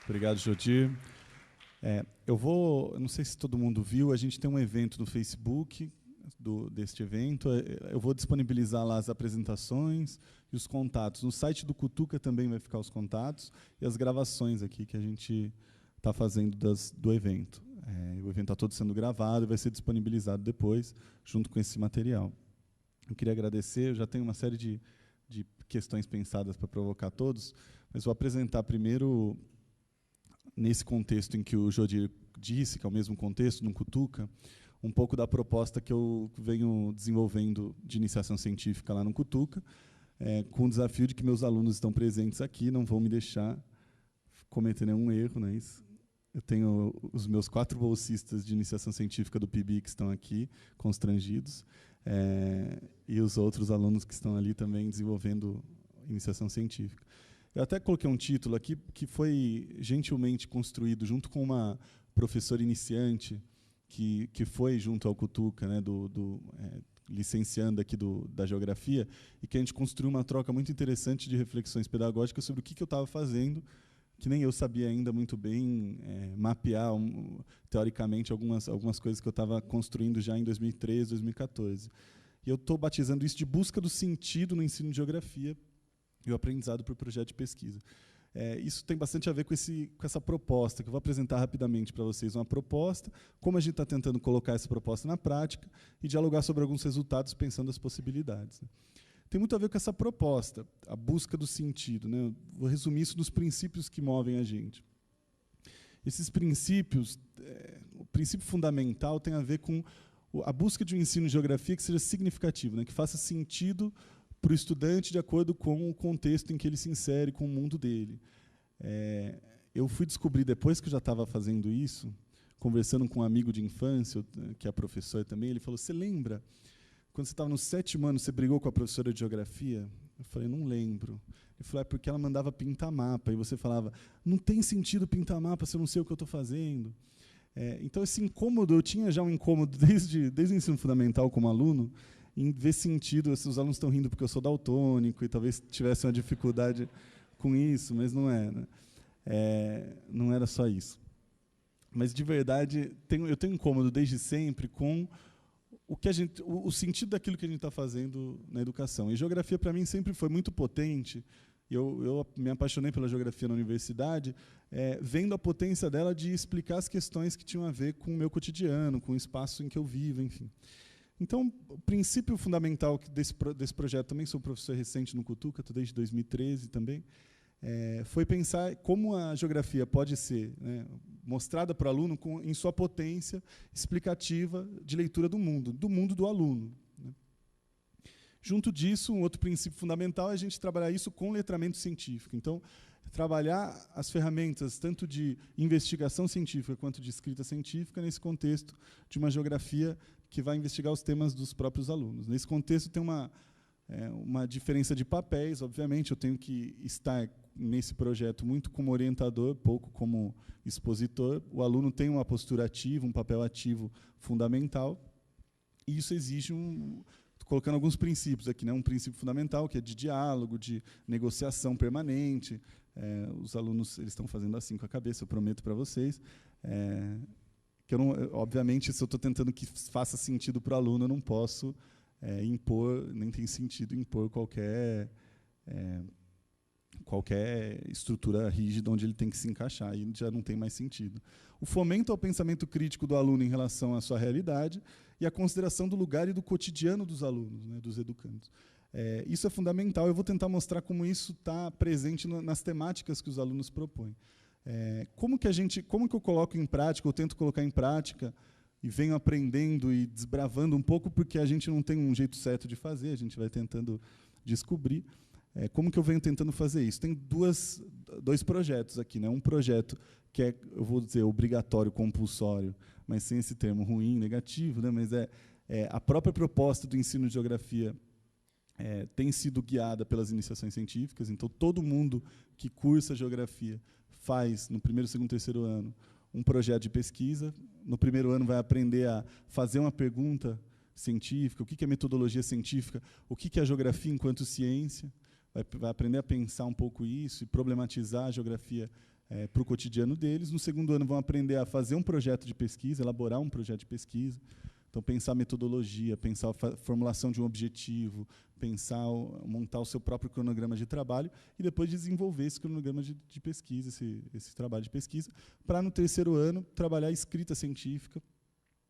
Obrigado, Jodir. Eu não sei se todo mundo viu, a gente tem um evento no Facebook deste evento. Eu vou disponibilizar lá as apresentações e os contatos. No site do Cutuca também vai ficar os contatos e as gravações aqui que a gente está fazendo do evento. O evento está todo sendo gravado e vai ser disponibilizado depois, junto com esse material. Eu queria agradecer, eu já tenho uma série de questões pensadas para provocar todos, mas vou apresentar primeiro, nesse contexto em que o Jodir disse, que é o mesmo contexto, no Cutuca, um pouco da proposta que eu venho desenvolvendo de iniciação científica lá no Cutuca, com o desafio de que meus alunos estão presentes aqui, não vão me deixar cometer nenhum erro, não é isso? Eu tenho os meus 4 bolsistas de iniciação científica do PIB que estão aqui, constrangidos, e os outros alunos que estão ali também desenvolvendo iniciação científica. Eu até coloquei um título aqui que foi gentilmente construído junto com uma professora iniciante que foi junto ao Cutuca, né, licenciando aqui da geografia, e que a gente construiu uma troca muito interessante de reflexões pedagógicas sobre o que eu estava fazendo, que nem eu sabia ainda muito bem mapear, teoricamente, algumas coisas que eu estava construindo já em 2013, 2014. E eu estou batizando isso de busca do sentido no ensino de geografia e o aprendizado por projeto de pesquisa. Isso tem bastante a ver com essa proposta, que eu vou apresentar rapidamente para vocês. Uma proposta, como a gente está tentando colocar essa proposta na prática e dialogar sobre alguns resultados, pensando as possibilidades, né? Tem muito a ver com essa proposta, a busca do sentido, né? Eu vou resumir isso nos princípios que movem a gente. Esses princípios, o princípio fundamental tem a ver com a busca de um ensino de geografia que seja significativo, né? Que faça sentido para o estudante de acordo com o contexto em que ele se insere, com o mundo dele. Eu fui descobrir, depois que eu já estava fazendo isso, conversando com um amigo de infância, que é professor também, ele falou, você lembra, quando você estava no 7º ano, você brigou com a professora de geografia? Eu falei, não lembro. Ele falou, porque ela mandava pintar mapa, e você falava, não tem sentido pintar mapa se eu não sei o que eu estou fazendo. Então, esse incômodo, eu tinha já um incômodo desde o ensino fundamental como aluno, em ver sentido, os alunos estão rindo porque eu sou daltônico e talvez tivesse uma dificuldade com isso, mas não é, né? Não era só isso. Mas, de verdade, eu tenho incômodo desde sempre com o sentido daquilo que a gente está fazendo na educação. E geografia, para mim, sempre foi muito potente. Eu me apaixonei pela geografia na universidade, vendo a potência dela de explicar as questões que tinham a ver com o meu cotidiano, com o espaço em que eu vivo, enfim. Então, o princípio fundamental desse projeto, também sou professor recente no Cutuca, estou desde 2013 também, foi pensar como a geografia pode ser, né, mostrada para o aluno em sua potência explicativa de leitura do mundo do aluno. Né. Junto disso, um outro princípio fundamental é a gente trabalhar isso com letramento científico. Então, trabalhar as ferramentas tanto de investigação científica quanto de escrita científica nesse contexto de uma geografia que vai investigar os temas dos próprios alunos. Nesse contexto tem uma diferença de papéis, obviamente, eu tenho que estar nesse projeto muito como orientador, pouco como expositor. O aluno tem uma postura ativa, um papel ativo fundamental, e isso exige colocando alguns princípios aqui, né? Um princípio fundamental, que é de diálogo, de negociação permanente. Os alunos eles estão fazendo assim com a cabeça, eu prometo para vocês. Que eu não, obviamente, se eu estou tentando que faça sentido para o aluno, eu não posso impor, nem tem sentido impor qualquer estrutura rígida onde ele tem que se encaixar, aí já não tem mais sentido. O fomento ao pensamento crítico do aluno em relação à sua realidade e a consideração do lugar e do cotidiano dos alunos, né, dos educandos. Isso é fundamental, eu vou tentar mostrar como isso está presente nas temáticas que os alunos propõem. Como que eu coloco em prática, eu tento colocar em prática, e venho aprendendo e desbravando um pouco, porque a gente não tem um jeito certo de fazer, a gente vai tentando descobrir. Como que eu venho tentando fazer isso? Tem dois projetos aqui, né? Um projeto que eu vou dizer, obrigatório, compulsório, mas sem esse termo ruim, negativo, né? Mas a própria proposta do ensino de geografia tem sido guiada pelas iniciações científicas, então todo mundo que cursa geografia faz, no primeiro, segundo, terceiro ano, um projeto de pesquisa. No primeiro ano vai aprender a fazer uma pergunta científica, o que é metodologia científica, o que é a geografia enquanto ciência, vai aprender a pensar um pouco isso e problematizar a geografia para o cotidiano deles. No segundo ano vão aprender a fazer um projeto de pesquisa, elaborar um projeto de pesquisa. Então, pensar metodologia, pensar a formulação de um objetivo, montar o seu próprio cronograma de trabalho e depois desenvolver esse cronograma de pesquisa, esse trabalho de pesquisa, para, no terceiro ano, trabalhar a escrita científica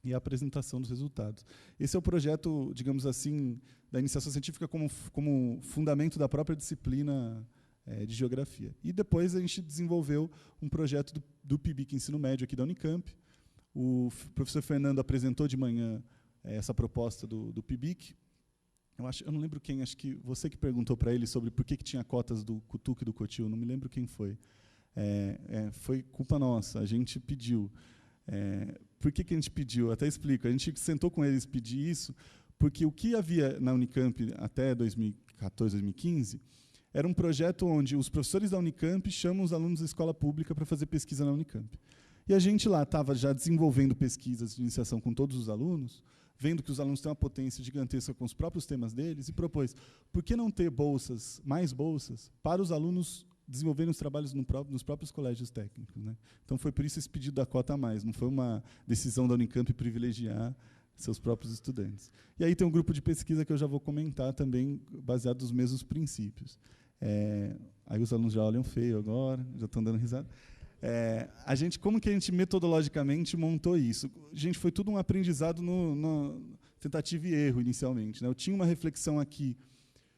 e a apresentação dos resultados. Esse é o projeto, digamos assim, da iniciação científica como fundamento da própria disciplina de geografia. E depois a gente desenvolveu um projeto do PIBIC Ensino Médio aqui da Unicamp. O professor Fernando apresentou de manhã essa proposta do PIBIC. Eu não lembro quem, acho que você que perguntou para ele sobre por que tinha cotas do Cutuca e do Cotil, não me lembro quem foi. Foi culpa nossa, a gente pediu. Por que a gente pediu? Até explico. A gente sentou com eles pedir isso, porque o que havia na Unicamp até 2014, 2015, era um projeto onde os professores da Unicamp chamam os alunos da escola pública para fazer pesquisa na Unicamp. E a gente lá estava já desenvolvendo pesquisas de iniciação com todos os alunos, vendo que os alunos têm uma potência gigantesca com os próprios temas deles, e propôs, por que não ter mais bolsas, para os alunos desenvolverem os trabalhos nos próprios colégios técnicos, né? Então, foi por isso esse pedido da cota a mais, não foi uma decisão da Unicamp privilegiar seus próprios estudantes. E aí tem um grupo de pesquisa que eu já vou comentar também, baseado nos mesmos princípios. Aí os alunos já olham feio agora, já estão dando risada. Como que a gente metodologicamente montou isso? Gente, foi tudo um aprendizado no tentativa e erro inicialmente, né? Eu tinha uma reflexão aqui,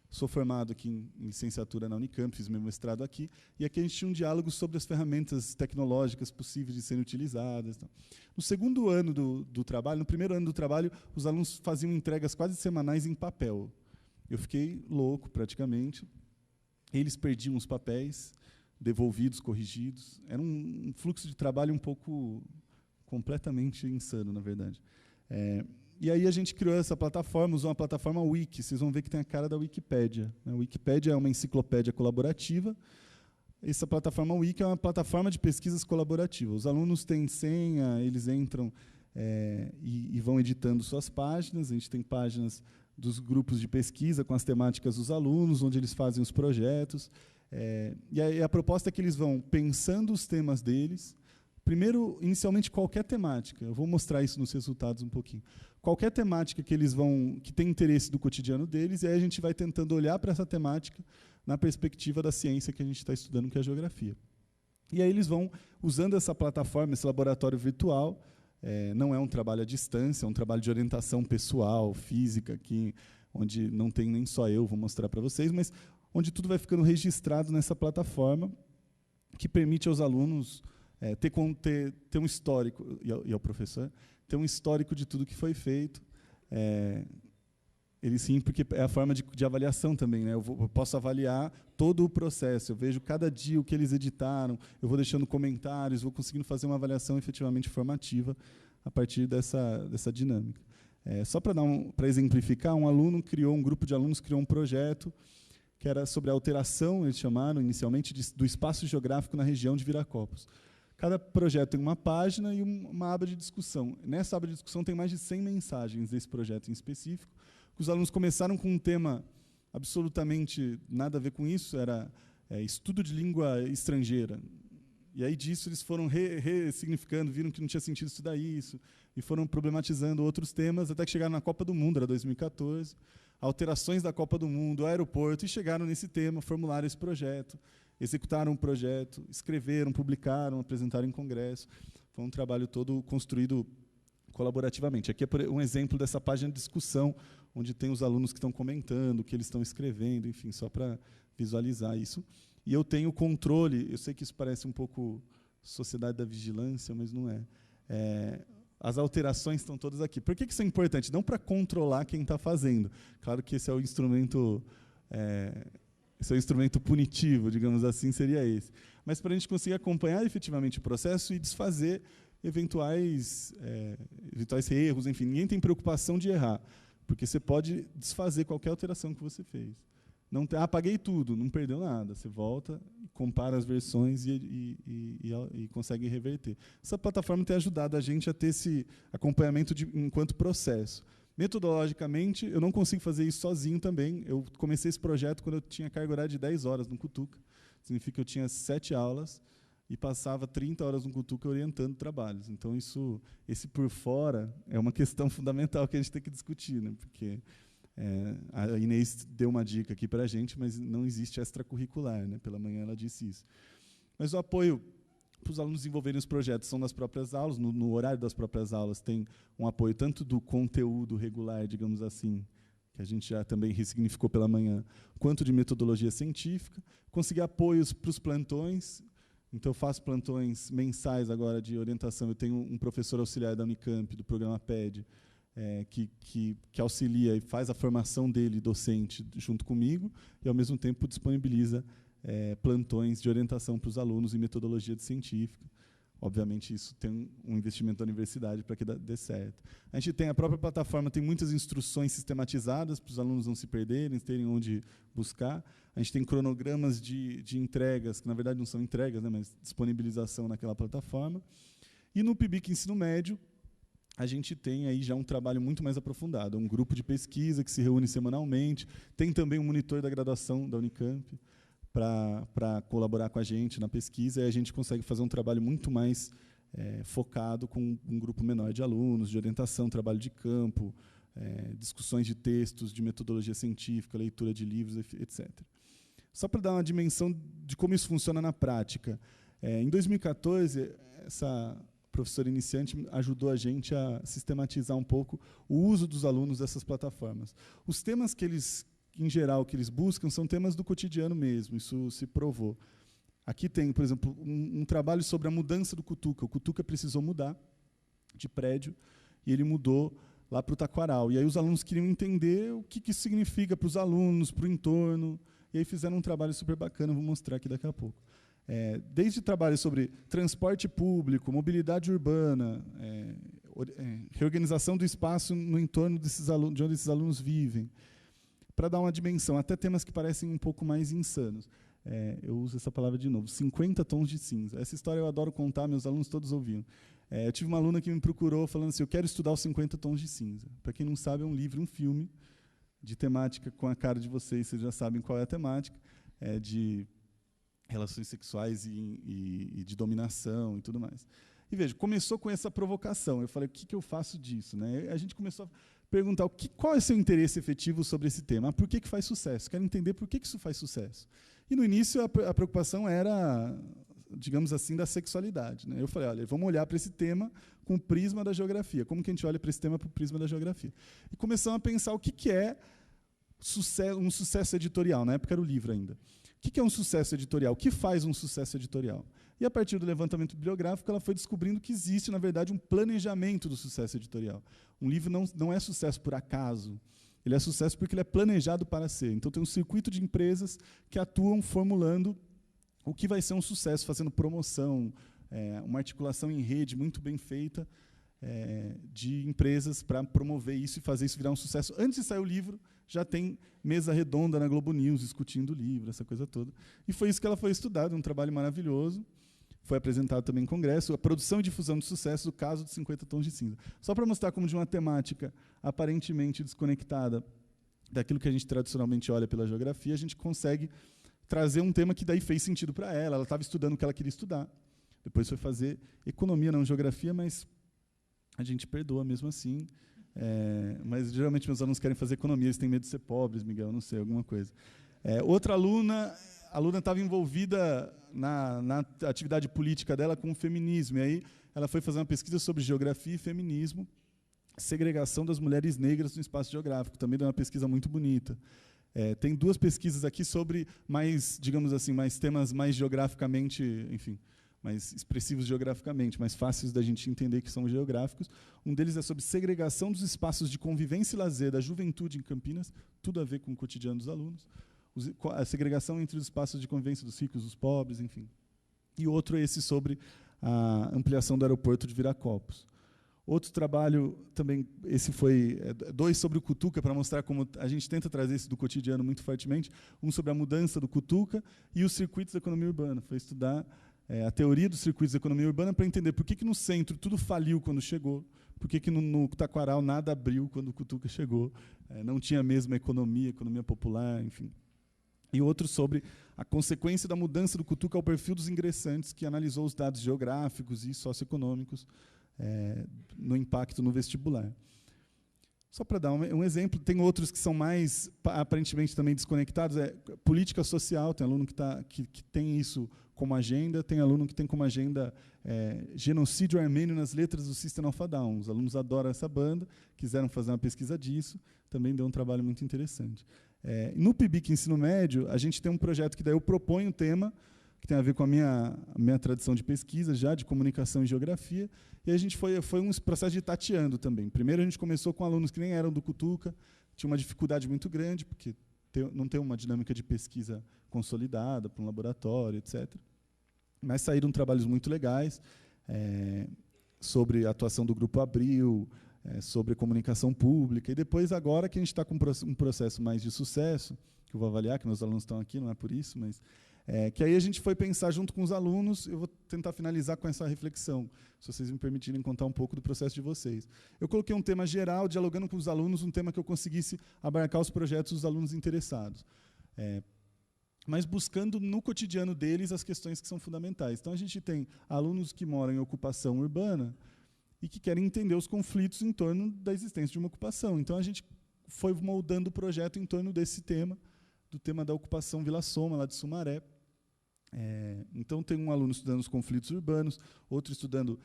sou formado aqui em licenciatura na Unicamp, fiz meu mestrado aqui, e aqui a gente tinha um diálogo sobre as ferramentas tecnológicas possíveis de serem utilizadas. No segundo ano do trabalho, no primeiro ano do trabalho, os alunos faziam entregas quase semanais em papel. Eu fiquei louco, praticamente. Eles perdiam os papéis, devolvidos, corrigidos. Era um fluxo de trabalho um pouco completamente insano, na verdade. E aí a gente criou essa plataforma, usou uma plataforma Wiki. Vocês vão ver que tem a cara da Wikipédia, né? A Wikipédia é uma enciclopédia colaborativa. Essa plataforma Wiki é uma plataforma de pesquisas colaborativas. Os alunos têm senha, eles entram e vão editando suas páginas. A gente tem páginas dos grupos de pesquisa com as temáticas dos alunos, onde eles fazem os projetos. E aí a proposta é que eles vão pensando os temas deles. Primeiro, inicialmente, qualquer temática. Eu vou mostrar isso nos resultados um pouquinho. Qualquer temática que tem interesse do cotidiano deles, e aí a gente vai tentando olhar para essa temática na perspectiva da ciência que a gente está estudando, que é a geografia. E aí eles vão, usando essa plataforma, esse laboratório virtual, não é um trabalho à distância, é um trabalho de orientação pessoal, física, onde não tem nem só eu, vou mostrar para vocês, mas onde tudo vai ficando registrado nessa plataforma, que permite aos alunos ter um histórico, e ao professor, ter um histórico de tudo que foi feito. Ele sim, porque é a forma de avaliação também, né? Eu posso avaliar todo o processo, eu vejo cada dia o que eles editaram, eu vou deixando comentários, vou conseguindo fazer uma avaliação efetivamente formativa a partir dessa dinâmica. Só para exemplificar, um grupo de alunos criou um projeto que era sobre a alteração, eles chamaram inicialmente, do espaço geográfico na região de Viracopos. Cada projeto tem uma página e uma aba de discussão. Nessa aba de discussão tem mais de 100 mensagens desse projeto em específico. Os alunos começaram com um tema absolutamente nada a ver com isso, era estudo de língua estrangeira. E aí disso eles foram ressignificando, viram que não tinha sentido estudar isso, e foram problematizando outros temas, até que chegaram na Copa do Mundo, era 2014, alterações da Copa do Mundo, aeroporto, e chegaram nesse tema, formularam esse projeto, executaram um projeto, escreveram, publicaram, apresentaram em congresso. Foi um trabalho todo construído colaborativamente. Aqui é um exemplo dessa página de discussão, onde tem os alunos que estão comentando, o que eles estão escrevendo, enfim, só para visualizar isso. E eu tenho controle, eu sei que isso parece um pouco sociedade da vigilância, mas não é. As alterações estão todas aqui. Por que isso é importante? Não para controlar quem está fazendo. Claro que esse é o instrumento... esse é o instrumento punitivo, digamos assim, seria esse. Mas para a gente conseguir acompanhar efetivamente o processo e desfazer eventuais erros, enfim, ninguém tem preocupação de errar, porque você pode desfazer qualquer alteração que você fez. Não apaguei tudo, não perdeu nada. Você volta, compara as versões e consegue reverter. Essa plataforma tem ajudado a gente a ter esse acompanhamento enquanto processo. Metodologicamente, eu não consigo fazer isso sozinho também. Eu comecei esse projeto quando eu tinha carga horária de 10 horas no Cutuca. Significa que eu tinha 7 aulas e passava 30 horas no Cutuca orientando trabalhos. Então, esse por fora é uma questão fundamental que a gente tem que discutir, né? Porque a Inês deu uma dica aqui para a gente, mas não existe extracurricular, né? Pela manhã ela disse isso. Mas o apoio para os alunos desenvolverem os projetos são nas próprias aulas, no horário das próprias aulas tem um apoio tanto do conteúdo regular, digamos assim, que a gente já também ressignificou pela manhã, quanto de metodologia científica, conseguir apoios para os plantões. Então, eu faço plantões mensais agora de orientação. Eu tenho um professor auxiliar da Unicamp, do programa PED, que auxilia e faz a formação dele, docente, junto comigo, e, ao mesmo tempo, disponibiliza plantões de orientação para os alunos em metodologia científica. Obviamente, isso tem um investimento da universidade para que dê certo. A gente tem a própria plataforma, tem muitas instruções sistematizadas para os alunos não se perderem, terem onde buscar. A gente tem cronogramas de entregas, que na verdade não são entregas, né, mas disponibilização naquela plataforma. E no PIBIC Ensino Médio, a gente tem aí já um trabalho muito mais aprofundado, um grupo de pesquisa que se reúne semanalmente, tem também um monitor da graduação da Unicamp, para colaborar com a gente na pesquisa, e a gente consegue fazer um trabalho muito mais focado com um grupo menor de alunos, de orientação, trabalho de campo, discussões de textos, de metodologia científica, leitura de livros, etc. Só para dar uma dimensão de como isso funciona na prática. Em 2014, essa professora iniciante ajudou a gente a sistematizar um pouco o uso dos alunos dessas plataformas. Os temas que eles em geral, que eles buscam são temas do cotidiano mesmo, isso se provou. Aqui tem, por exemplo, um trabalho sobre a mudança do Cutuca. O Cutuca precisou mudar de prédio, e ele mudou lá para o Taquaral. E aí os alunos queriam entender o que isso significa para os alunos, para o entorno, e aí fizeram um trabalho super bacana, vou mostrar aqui daqui a pouco. Desde trabalhos sobre transporte público, mobilidade urbana, reorganização do espaço no entorno de onde esses alunos vivem, para dar uma dimensão, até temas que parecem um pouco mais insanos. Eu uso essa palavra de novo, 50 tons de cinza. Essa história eu adoro contar, meus alunos todos ouviram. Eu tive uma aluna que me procurou falando assim, eu quero estudar os 50 tons de cinza. Para quem não sabe, é um livro, um filme, de temática com a cara de vocês já sabem qual é a temática, de relações sexuais e de dominação e tudo mais. E veja, começou com essa provocação. Eu falei, o que eu faço disso? Né? A gente começou a perguntar qual é o seu interesse efetivo sobre esse tema. Por que faz sucesso? Quero entender por que isso faz sucesso. E no início a preocupação era digamos assim, da sexualidade, né? Eu falei, olha, vamos olhar para esse tema com o prisma da geografia. Como que a gente olha para esse tema com o prisma da geografia? E começamos a pensar o que é um sucesso editorial. Na época era o livro ainda. O que é um sucesso editorial? O que faz um sucesso editorial? E, a partir do levantamento bibliográfico, ela foi descobrindo que existe, na verdade, um planejamento do sucesso editorial. Um livro não é sucesso por acaso. Ele é sucesso porque ele é planejado para ser. Então, tem um circuito de empresas que atuam formulando o que vai ser um sucesso, fazendo promoção, uma articulação em rede muito bem feita de empresas para promover isso e fazer isso virar um sucesso. Antes de sair o livro, já tem mesa redonda na Globo News discutindo o livro, essa coisa toda. E foi isso que ela foi estudada, um trabalho maravilhoso. Foi apresentado também em congresso, a produção e difusão de sucesso do caso dos 50 tons de cinza. Só para mostrar como, de uma temática aparentemente desconectada daquilo que a gente tradicionalmente olha pela geografia, a gente consegue trazer um tema que daí fez sentido para ela. Ela estava estudando o que ela queria estudar. Depois foi fazer economia, não geografia, mas a gente perdoa mesmo assim. Mas, geralmente, meus alunos querem fazer economia, eles têm medo de ser pobres, Miguel, não sei, alguma coisa. Outra aluna estava envolvida na atividade política dela com o feminismo, e aí ela foi fazer uma pesquisa sobre geografia e feminismo, segregação das mulheres negras no espaço geográfico, também deu uma pesquisa muito bonita. Tem 2 pesquisas aqui sobre mais, digamos assim, mais temas mais geograficamente, enfim, mais expressivos geograficamente, mais fáceis da gente entender que são geográficos. Um deles é sobre segregação dos espaços de convivência e lazer da juventude em Campinas, tudo a ver com o cotidiano dos alunos. A segregação entre os espaços de convivência dos ricos, dos pobres, enfim. E outro é esse sobre a ampliação do aeroporto de Viracopos. Outro trabalho, também, esse foi 2 sobre o Cutuca, para mostrar como a gente tenta trazer isso do cotidiano muito fortemente. Um sobre a mudança do Cutuca e os circuitos da economia urbana. Foi estudar a teoria dos circuitos da economia urbana para entender por que no centro tudo faliu quando chegou, por que no Taquaral nada abriu quando o Cutuca chegou, não tinha a mesma economia popular, enfim. E outro sobre a consequência da mudança do Cutuca ao perfil dos ingressantes, que analisou os dados geográficos e socioeconômicos no impacto no vestibular. Só para dar um exemplo, tem outros que são mais, aparentemente, também desconectados. Política social, tem aluno que tem isso como agenda, tem aluno que tem como agenda genocídio armênio nas letras do System of a Down. Os alunos adoram essa banda, quiseram fazer uma pesquisa disso, também deu um trabalho muito interessante. No PIBIC Ensino Médio, a gente tem um projeto que daí eu proponho um tema que tem a ver com a minha tradição de pesquisa, já de comunicação e geografia, e a gente foi um processo de tateando também. Primeiro, a gente começou com alunos que nem eram do Cutuca, tinha uma dificuldade muito grande, porque não tem uma dinâmica de pesquisa consolidada para um laboratório, etc. Mas saíram trabalhos muito legais sobre a atuação do Grupo Abril, sobre comunicação pública, e depois, agora que a gente está com um processo mais de sucesso, que eu vou avaliar, que meus alunos estão aqui, não é por isso, mas que aí a gente foi pensar junto com os alunos. Eu vou tentar finalizar com essa reflexão, se vocês me permitirem contar um pouco do processo de vocês. Eu coloquei um tema geral, dialogando com os alunos, um tema que eu conseguisse abarcar os projetos dos alunos interessados, mas buscando no cotidiano deles as questões que são fundamentais. Então, a gente tem alunos que moram em ocupação urbana e que querem entender os conflitos em torno da existência de uma ocupação. Então, a gente foi moldando o projeto em torno desse tema, do tema da ocupação Vila Soma, lá de Sumaré. Então, tem um aluno estudando os conflitos urbanos, outro estudando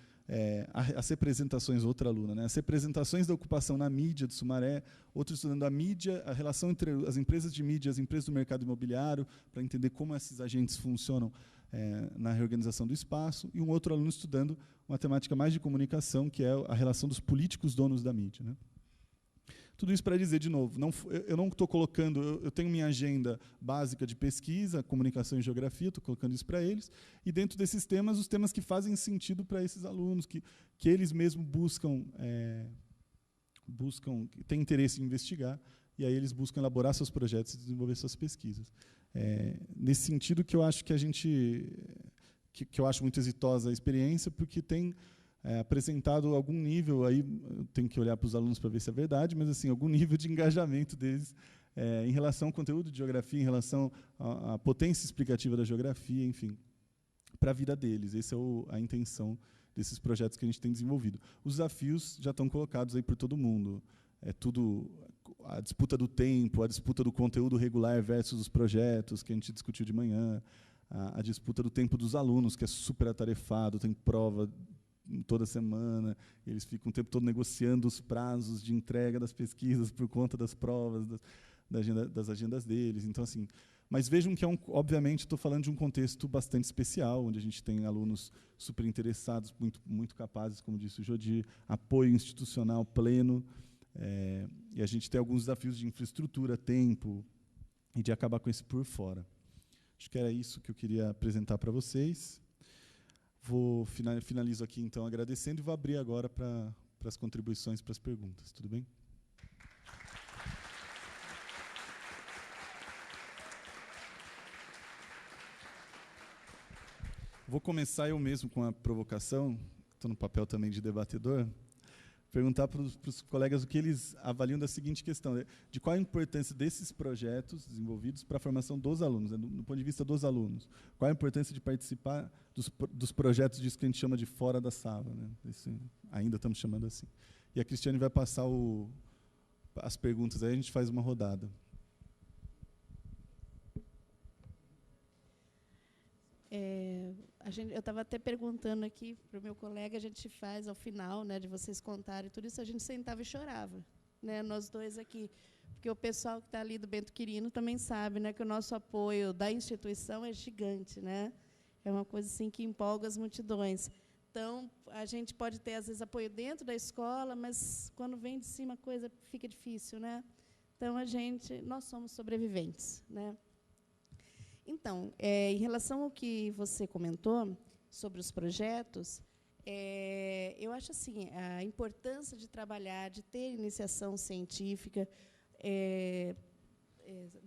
as representações, outra aluna, né, as representações da ocupação na mídia de Sumaré, outro estudando a mídia, a relação entre as empresas de mídia e as empresas do mercado imobiliário, para entender como esses agentes funcionam na reorganização do espaço, e um outro aluno estudando uma temática mais de comunicação, que é a relação dos políticos donos da mídia, né. Tudo isso para dizer, de novo, eu não estou colocando, eu tenho minha agenda básica de pesquisa, comunicação e geografia, estou colocando isso para eles, e dentro desses temas, os temas que fazem sentido para esses alunos, que eles mesmos buscam, têm interesse em investigar, e aí eles buscam elaborar seus projetos e desenvolver suas pesquisas. Nesse sentido que eu acho que eu acho muito exitosa a experiência, porque tem apresentado algum nível, aí eu tenho que olhar para os alunos para ver se é verdade, mas assim, algum nível de engajamento deles em relação ao conteúdo de geografia, em relação à potência explicativa da geografia, enfim, para a vida deles. Essa é a intenção desses projetos que a gente tem desenvolvido. Os desafios já estão colocados aí por todo mundo. Tudo a disputa do tempo, a disputa do conteúdo regular versus os projetos que a gente discutiu de manhã, a disputa do tempo dos alunos, que é super atarefado, tem prova toda semana, eles ficam o tempo todo negociando os prazos de entrega das pesquisas por conta das provas, das agendas deles. Então, assim, mas vejam que obviamente, estou falando de um contexto bastante especial, onde a gente tem alunos super interessados, muito capazes, como disse o Jodir, apoio institucional pleno, e a gente tem alguns desafios de infraestrutura, tempo, e de acabar com isso por fora. Acho que era isso que eu queria apresentar para vocês. Finalizo aqui, então, agradecendo, e vou abrir agora para as contribuições, para as perguntas. Tudo bem? Vou começar eu mesmo com a provocação, estou no papel também de debatedor, perguntar para os colegas o que eles avaliam da seguinte questão, de qual a importância desses projetos desenvolvidos para a formação dos alunos, do ponto de vista dos alunos. Qual a importância de participar dos projetos disso que a gente chama de fora da sala, né? Ainda estamos chamando assim. E a Cristiane vai passar as perguntas, aí a gente faz uma rodada. Eu estava até perguntando aqui para o meu colega, a gente faz ao final, né, de vocês contarem tudo isso, a gente sentava e chorava, né, nós dois aqui, porque o pessoal que está ali do Bento Quirino também sabe, né, que o nosso apoio da instituição é gigante, né, é uma coisa assim que empolga as multidões. Então, a gente pode ter, às vezes, apoio dentro da escola, mas, quando vem de cima, a coisa fica difícil, né? Então, nós somos sobreviventes, né? Então, em relação ao que você comentou sobre os projetos, eu acho assim, a importância de trabalhar, de ter iniciação científica,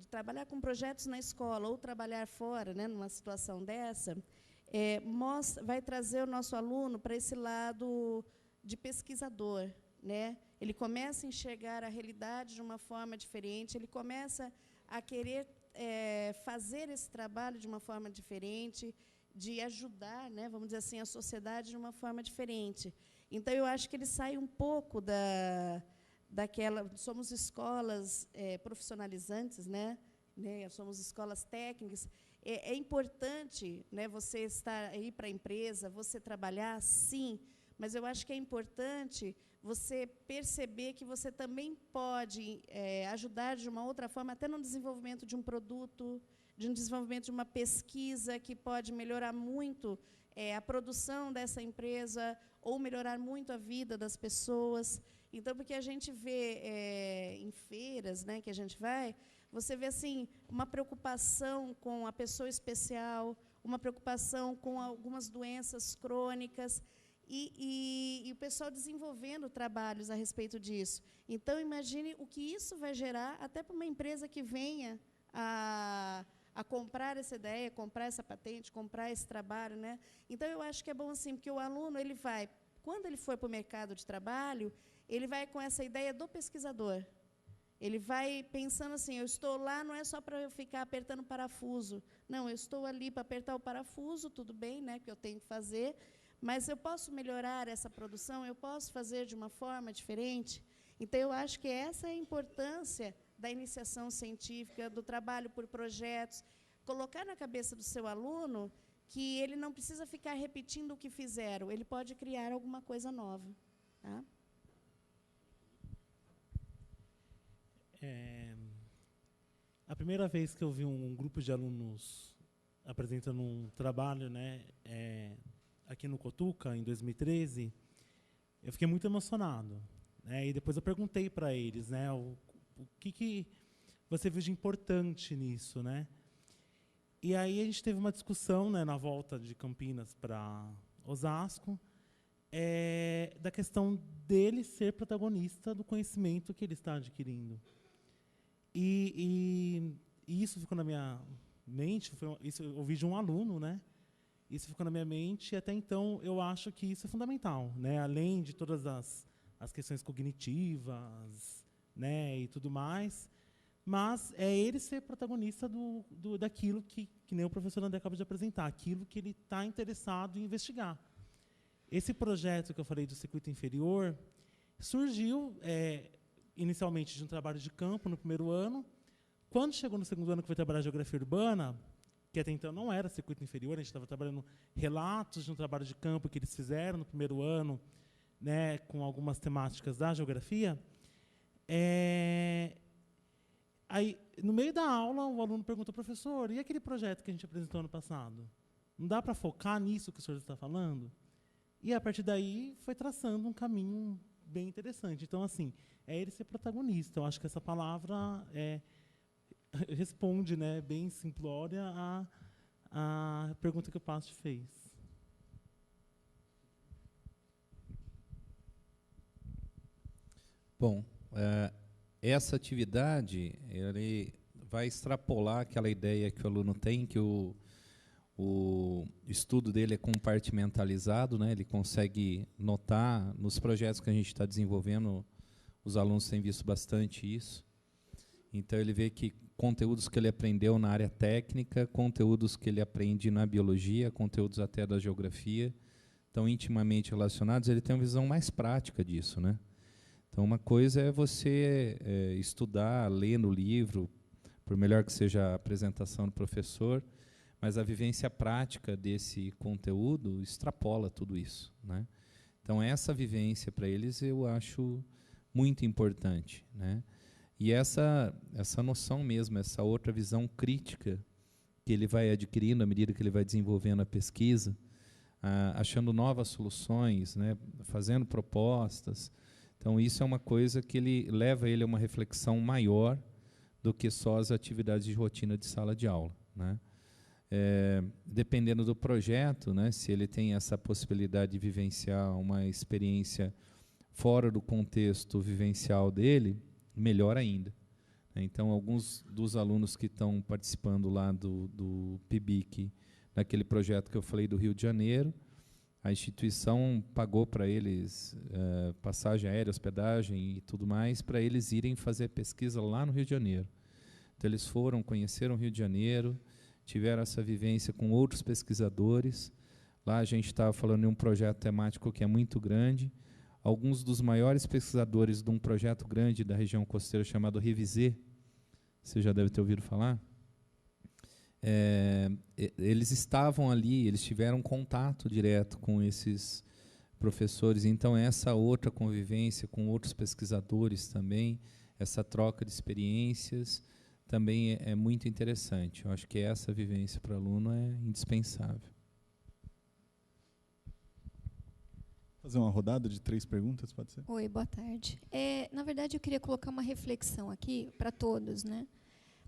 de trabalhar com projetos na escola ou trabalhar fora, né, numa situação dessa, vai trazer o nosso aluno para esse lado de pesquisador, né? Ele começa a enxergar a realidade de uma forma diferente, ele começa a querer fazer esse trabalho de uma forma diferente, de ajudar, né, vamos dizer assim, a sociedade de uma forma diferente. Então, eu acho que ele sai um pouco daquela... Somos escolas profissionalizantes, né? Somos escolas técnicas. É importante, né, você ir para a empresa, você trabalhar, sim, mas eu acho que é importante você perceber que você também pode ajudar de uma outra forma, até no desenvolvimento de um produto, de um desenvolvimento de uma pesquisa que pode melhorar muito a produção dessa empresa ou melhorar muito a vida das pessoas. Então, porque a gente vê em feiras, né, que a gente vai, você vê assim, uma preocupação com a pessoa especial, uma preocupação com algumas doenças crônicas, e o pessoal desenvolvendo trabalhos a respeito disso. Então, imagine o que isso vai gerar até para uma empresa que venha a comprar essa ideia, comprar essa patente, comprar esse trabalho, né? Então, eu acho que é bom assim, porque o aluno, quando ele for para o mercado de trabalho, ele vai com essa ideia do pesquisador. Ele vai pensando assim, eu estou lá não é só para eu ficar apertando parafuso. Não, eu estou ali para apertar o parafuso, tudo bem, né, que eu tenho que fazer, mas eu posso melhorar essa produção, eu posso fazer de uma forma diferente. Então, eu acho que essa é a importância da iniciação científica, do trabalho por projetos, colocar na cabeça do seu aluno que ele não precisa ficar repetindo o que fizeram, ele pode criar alguma coisa nova. Tá? A primeira vez que eu vi um grupo de alunos apresentando um trabalho, né, aqui no Cotuca, em 2013, eu fiquei muito emocionado, né, e depois eu perguntei para eles, né, o que você viu de importante nisso, né? E aí a gente teve uma discussão, né, na volta de Campinas para Osasco, da questão dele ser protagonista do conhecimento que ele está adquirindo. E isso ficou na minha mente, isso eu ouvi de um aluno, né? Isso ficou na minha mente, e até então eu acho que isso é fundamental, né? Além de todas as questões cognitivas, né, e tudo mais, mas é ele ser protagonista daquilo que nem o professor André acaba de apresentar, aquilo que ele está interessado em investigar. Esse projeto que eu falei do circuito inferior surgiu inicialmente de um trabalho de campo no primeiro ano. Quando chegou no segundo ano, que foi trabalhar geografia urbana, que até então não era circuito inferior, a gente estava trabalhando relatos de um trabalho de campo que eles fizeram no primeiro ano, né, com algumas temáticas da geografia. Aí, no meio da aula, o aluno pergunta, professor, e aquele projeto que a gente apresentou ano passado? Não dá para focar nisso que o senhor está falando? E, a partir daí, foi traçando um caminho bem interessante. Então, assim, é ele ser protagonista. Eu acho que essa palavra responde, né, bem simplória a pergunta que o Pasti fez. Bom, essa atividade ele vai extrapolar aquela ideia que o aluno tem, que o estudo dele é compartimentalizado, né? Ele consegue notar nos projetos que a gente está desenvolvendo, os alunos têm visto bastante isso. Então, ele vê que conteúdos que ele aprendeu na área técnica, conteúdos que ele aprende na biologia, conteúdos até da geografia, estão intimamente relacionados, ele tem uma visão mais prática disso, né? Então, uma coisa é você estudar, ler no livro, por melhor que seja a apresentação do professor, mas a vivência prática desse conteúdo extrapola tudo isso, né? Então, essa vivência para eles eu acho muito importante, né? E essa noção mesmo, essa outra visão crítica que ele vai adquirindo à medida que ele vai desenvolvendo a pesquisa, achando novas soluções, né? Fazendo propostas. Então, isso é uma coisa que leva ele a uma reflexão maior do que só as atividades de rotina de sala de aula, né? Dependendo do projeto, né, se ele tem essa possibilidade de vivenciar uma experiência fora do contexto vivencial dele, melhor ainda. Então, alguns dos alunos que estão participando lá do PIBIC, naquele projeto que eu falei do Rio de Janeiro, a instituição pagou para eles passagem aérea, hospedagem e tudo mais, para eles irem fazer pesquisa lá no Rio de Janeiro. Então, eles foram, conheceram o Rio de Janeiro, tiveram essa vivência com outros pesquisadores. Lá a gente estava falando de um projeto temático que é muito grande. Alguns dos maiores pesquisadores de um projeto grande da região costeira chamado Revisé, você já deve ter ouvido falar, eles estavam ali, eles tiveram contato direto com esses professores. Então, essa outra convivência com outros pesquisadores também, essa troca de experiências, também é muito interessante. Eu acho que essa vivência para o aluno é indispensável. Fazer uma rodada de 3 perguntas, pode ser? Oi, boa tarde. Na verdade, eu queria colocar uma reflexão aqui para todos, né?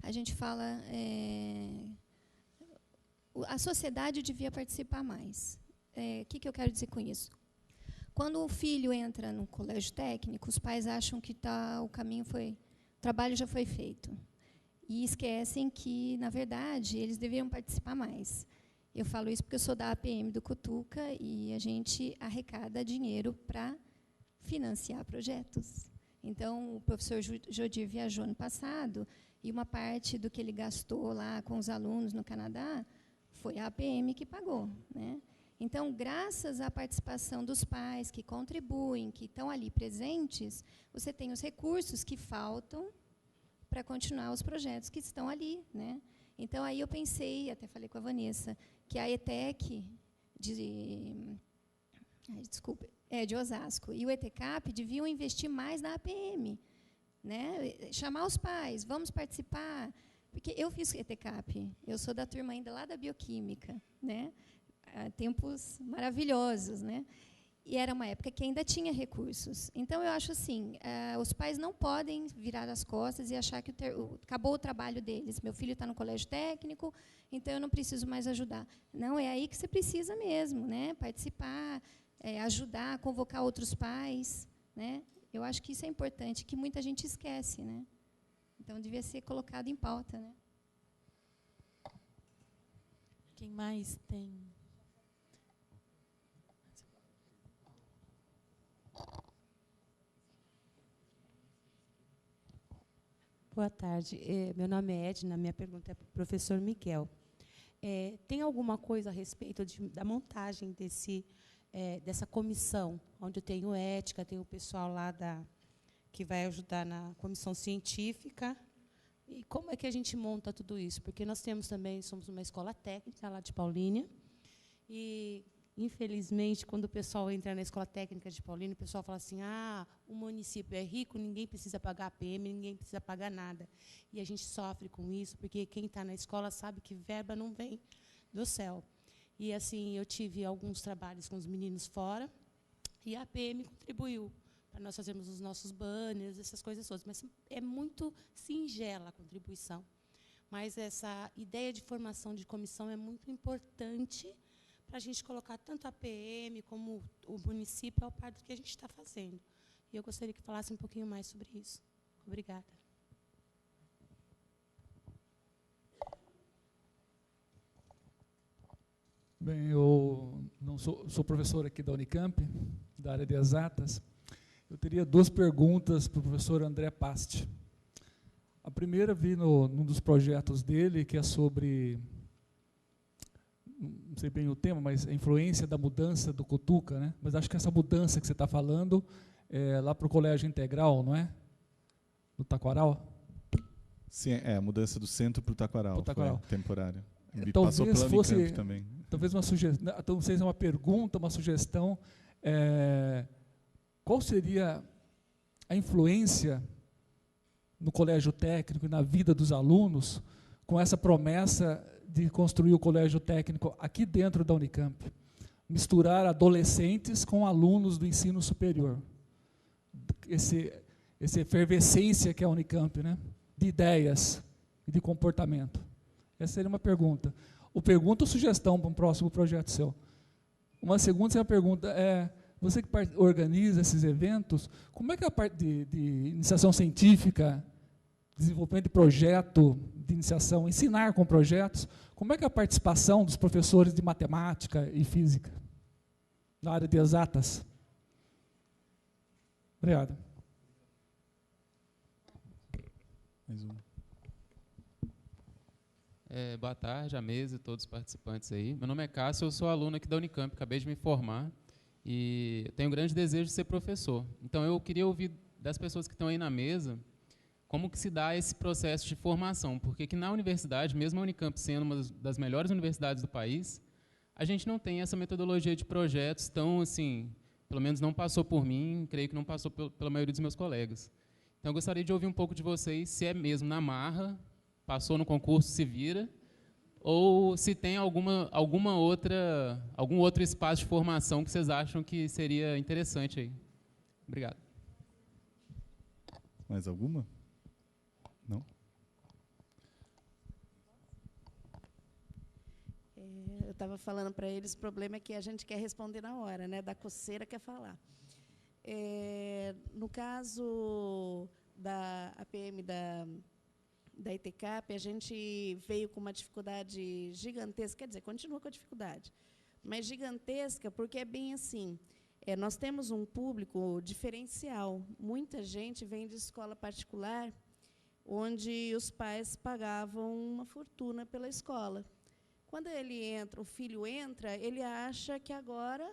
A gente fala... a sociedade devia participar mais. O que eu quero dizer com isso? Quando o filho entra no colégio técnico, os pais acham que o caminho o trabalho já foi feito. E esquecem que, na verdade, eles deveriam participar mais. Eu falo isso porque eu sou da APM do Cutuca e a gente arrecada dinheiro para financiar projetos. Então, o professor Jodir viajou no passado e uma parte do que ele gastou lá com os alunos no Canadá foi a APM que pagou, né? Então, graças à participação dos pais que contribuem, que estão ali presentes, você tem os recursos que faltam para continuar os projetos que estão ali, né? Então, aí eu pensei, até falei com a Vanessa, que a ETEC de Osasco e o ETCAP deviam investir mais na APM, né? Chamar os pais, vamos participar, porque eu fiz ETCAP, eu sou da turma ainda lá da Bioquímica, né? Tempos maravilhosos, né? E era uma época que ainda tinha recursos. Então, eu acho assim, os pais não podem virar as costas e achar que acabou o trabalho deles. Meu filho está no colégio técnico, então eu não preciso mais ajudar. Não, é aí que você precisa mesmo, né? Participar, ajudar, convocar outros pais, né? Eu acho que isso é importante, que muita gente esquece, né? Então, devia ser colocado em pauta, né? Quem mais tem... Boa tarde. Meu nome é Edna, minha pergunta é para o professor Miguel. Tem alguma coisa a respeito da montagem dessa comissão, onde eu tenho ética, tem o pessoal lá que vai ajudar na comissão científica, E como é que a gente monta tudo isso? Porque nós temos também, somos uma escola técnica lá de Paulínia, e, infelizmente, quando o pessoal entra na escola técnica de Paulínia, o pessoal fala assim, o município é rico, ninguém precisa pagar APM, ninguém precisa pagar nada. E a gente sofre com isso, porque quem está na escola sabe que verba não vem do céu. E, assim, eu tive alguns trabalhos com os meninos fora, e a APM contribuiu para nós fazermos os nossos banners, essas coisas todas. Mas é muito singela a contribuição. Mas essa ideia de formação de comissão é muito importante para a gente colocar tanto a APM como o município ao par do que a gente está fazendo. E eu gostaria que falasse um pouquinho mais sobre isso. Obrigada. Bem, eu não sou professor aqui da Unicamp, da área de exatas. Eu teria 2 perguntas para o professor André Pasti. A primeira vi num dos projetos dele, que é sobre, não sei bem o tema, mas a influência da mudança do Cutuca, né? Mas acho que essa mudança que você está falando é lá para o Colégio Integral, não é? No Taquaral? Sim, a mudança do centro para o Taquaral, foi temporária. E passou pela Unicamp também. Talvez uma sugestão, não sei se é uma pergunta, uma sugestão. Qual seria a influência no colégio técnico e na vida dos alunos com essa promessa de construir o colégio técnico aqui dentro da Unicamp? Misturar adolescentes com alunos do ensino superior. Essa efervescência que é a Unicamp, né? De ideias e de comportamento. Essa seria uma pergunta. Pergunta ou sugestão para um próximo projeto seu. Uma segunda pergunta é, você que organiza esses eventos, como é que é a parte de iniciação científica, desenvolvimento de projeto de iniciação, ensinar com projetos, como é que é a participação dos professores de matemática e física na área de exatas? Obrigado. Mais um. Boa tarde, à mesa e todos os participantes aí. Meu nome é Cássio, eu sou aluno aqui da Unicamp, acabei de me formar e tenho um grande desejo de ser professor. Então, eu queria ouvir das pessoas que estão aí na mesa como que se dá esse processo de formação, porque aqui na universidade, mesmo a Unicamp sendo uma das melhores universidades do país, a gente não tem essa metodologia de projetos tão, assim, pelo menos não passou por mim, creio que não passou pela maioria dos meus colegas. Então, eu gostaria de ouvir um pouco de vocês, se é mesmo na marra, passou no concurso, se vira, ou se tem algum outro espaço de formação que vocês acham que seria interessante aí. Obrigado. Mais alguma? Não? Eu estava falando para eles, o problema é que a gente quer responder na hora, né? Da coceira quer falar. No caso da APM da ETCAP, a gente veio com uma dificuldade gigantesca, quer dizer, continua com a dificuldade, mas gigantesca, porque é bem assim, nós temos um público diferencial. Muita gente vem de escola particular, onde os pais pagavam uma fortuna pela escola. Quando o filho entra, ele acha que agora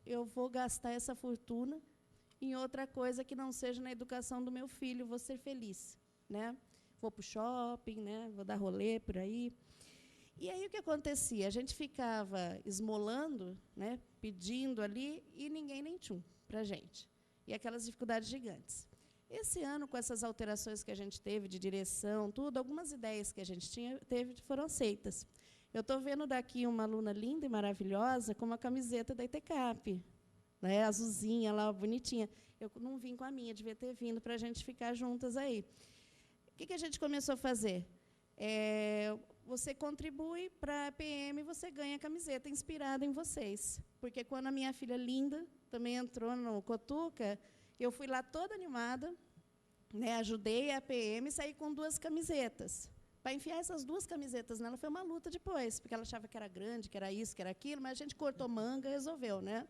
eu vou gastar essa fortuna em outra coisa que não seja na educação do meu filho, vou ser feliz, né? Vou para o shopping, né? Vou dar rolê por aí. E aí o que acontecia? A gente ficava esmolando, né? Pedindo ali, e ninguém nem tchum para a gente. E aquelas dificuldades gigantes. Esse ano, com essas alterações que a gente teve de direção, tudo, algumas ideias que a gente teve foram aceitas. Eu estou vendo daqui uma aluna linda e maravilhosa com uma camiseta da ETCAP, né? Azulzinha lá, bonitinha. Eu não vim com a minha, devia ter vindo para a gente ficar juntas aí. O que a gente começou a fazer? Você contribui para a PM, você ganha a camiseta inspirada em vocês. Porque quando a minha filha linda também entrou no Cutuca, eu fui lá toda animada, né, ajudei a PM e saí com 2 camisetas. Para enfiar essas 2 camisetas nela foi uma luta depois, porque ela achava que era grande, que era isso, que era aquilo, mas a gente cortou manga e resolveu, né?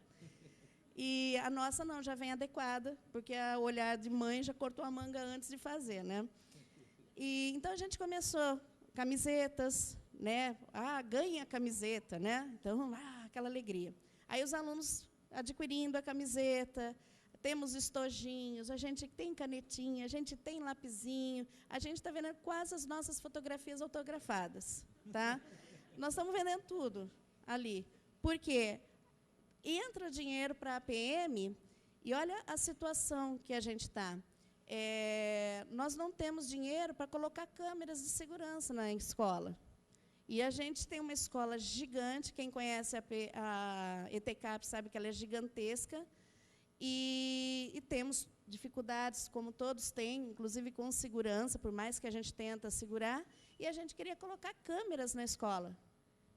E a nossa não, já vem adequada, porque o olhar de mãe já cortou a manga antes de fazer, né? E então a gente começou camisetas, né? Ganha a camiseta, né? Então, aquela alegria. Aí os alunos adquirindo a camiseta, temos estojinhos, a gente tem canetinha, a gente tem lapisinho, a gente está vendendo quase as nossas fotografias autografadas. Tá? Nós estamos vendendo tudo ali. Por quê? Entra dinheiro para a APM e olha a situação que a gente está. Nós não temos dinheiro para colocar câmeras de segurança na escola. E a gente tem uma escola gigante, quem conhece a ETCAP sabe que ela é gigantesca, e temos dificuldades, como todos têm, inclusive com segurança, por mais que a gente tenta segurar, e a gente queria colocar câmeras na escola.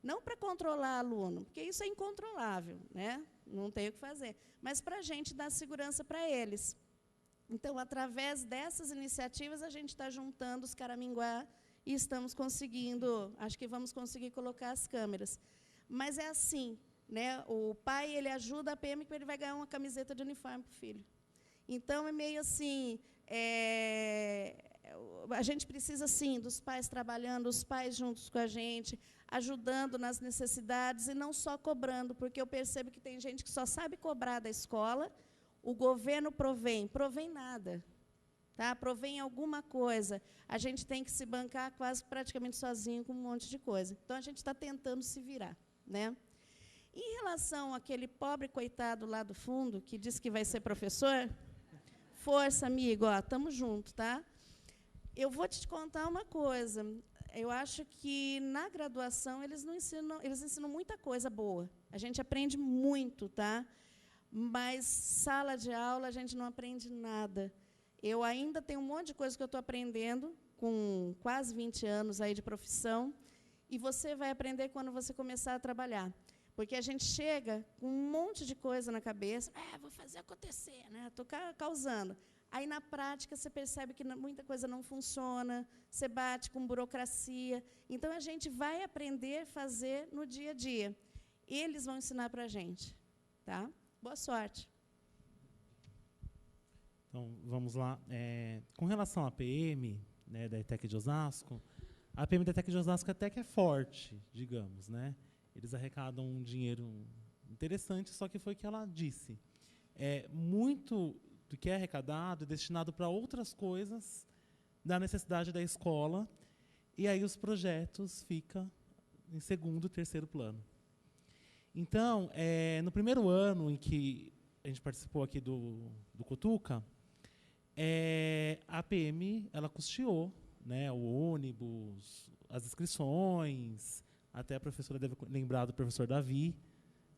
Não para controlar aluno, porque isso é incontrolável, né? Não tem o que fazer, mas para a gente dar segurança para eles. Então, através dessas iniciativas, a gente está juntando os Caraminguá e estamos conseguindo, acho que vamos conseguir colocar as câmeras. Mas é assim, né? O pai ele ajuda a PM, porque ele vai ganhar uma camiseta de uniforme para o filho. Então, é meio assim, a gente precisa, sim, dos pais trabalhando, os pais juntos com a gente, ajudando nas necessidades e não só cobrando, porque eu percebo que tem gente que só sabe cobrar da escola, o governo provém nada. Tá? Provém alguma coisa. A gente tem que se bancar quase praticamente sozinho com um monte de coisa. Então, a gente está tentando se virar. Né? Em relação àquele pobre coitado lá do fundo, que disse que vai ser professor, força, amigo, estamos juntos. Tá? Eu vou te contar uma coisa. Eu acho que, na graduação, eles ensinam muita coisa boa. A gente aprende muito, tá? Mas, sala de aula, a gente não aprende nada. Eu ainda tenho um monte de coisa que eu estou aprendendo, com quase 20 anos aí de profissão, e você vai aprender quando você começar a trabalhar. Porque a gente chega com um monte de coisa na cabeça, vou fazer acontecer, né? Estou causando. Aí, na prática, você percebe que muita coisa não funciona, você bate com burocracia. Então, a gente vai aprender a fazer no dia a dia. Eles vão ensinar para a gente. Tá? Boa sorte. Então, vamos lá. Com relação à PM, né, da ETEC de Osasco, a PM da ETEC de Osasco até que é forte, digamos. Né? Eles arrecadam um dinheiro interessante, só que foi o que ela disse. Muito do que é arrecadado é destinado para outras coisas da necessidade da escola, e aí os projetos ficam em segundo, terceiro plano. Então, no primeiro ano em que a gente participou aqui do Cutuca, a PM ela custeou, né, o ônibus, as inscrições, até a professora deve lembrar do professor Davi,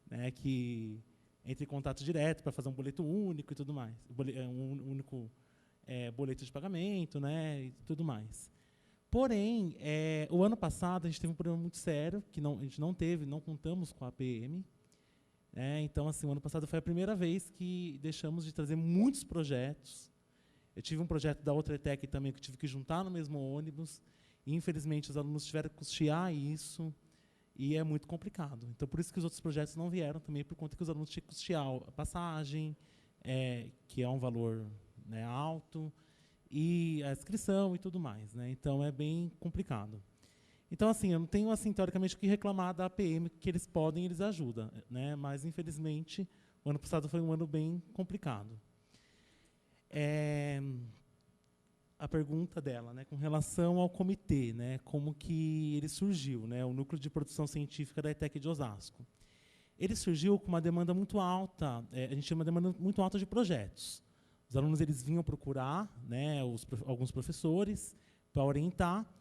né, que entra em contato direto para fazer um boleto único e tudo mais, um único boleto de pagamento, né, e tudo mais. Porém, o ano passado a gente teve um problema muito sério, que a gente não contamos com a APM. Então, assim, o ano passado foi a primeira vez que deixamos de trazer muitos projetos. Eu tive um projeto da outra ETEC também que eu tive que juntar no mesmo ônibus. E, infelizmente, os alunos tiveram que custear isso. E é muito complicado. Então, por isso que os outros projetos não vieram também, por conta que os alunos tinham que custear a passagem, que é um valor, né, alto, e a inscrição e tudo mais. Né? Então, é bem complicado. Então, assim, eu não tenho, assim, teoricamente, o que reclamar da APM, que eles podem, eles ajudam. Né? Mas, infelizmente, o ano passado foi um ano bem complicado. A pergunta dela, né, com relação ao comitê, né, como que ele surgiu, né, o Núcleo de Produção Científica da ETEC de Osasco. Ele surgiu com uma demanda muito alta, a gente tinha uma demanda muito alta de projetos. Os alunos eles vinham procurar, né, alguns professores para orientar,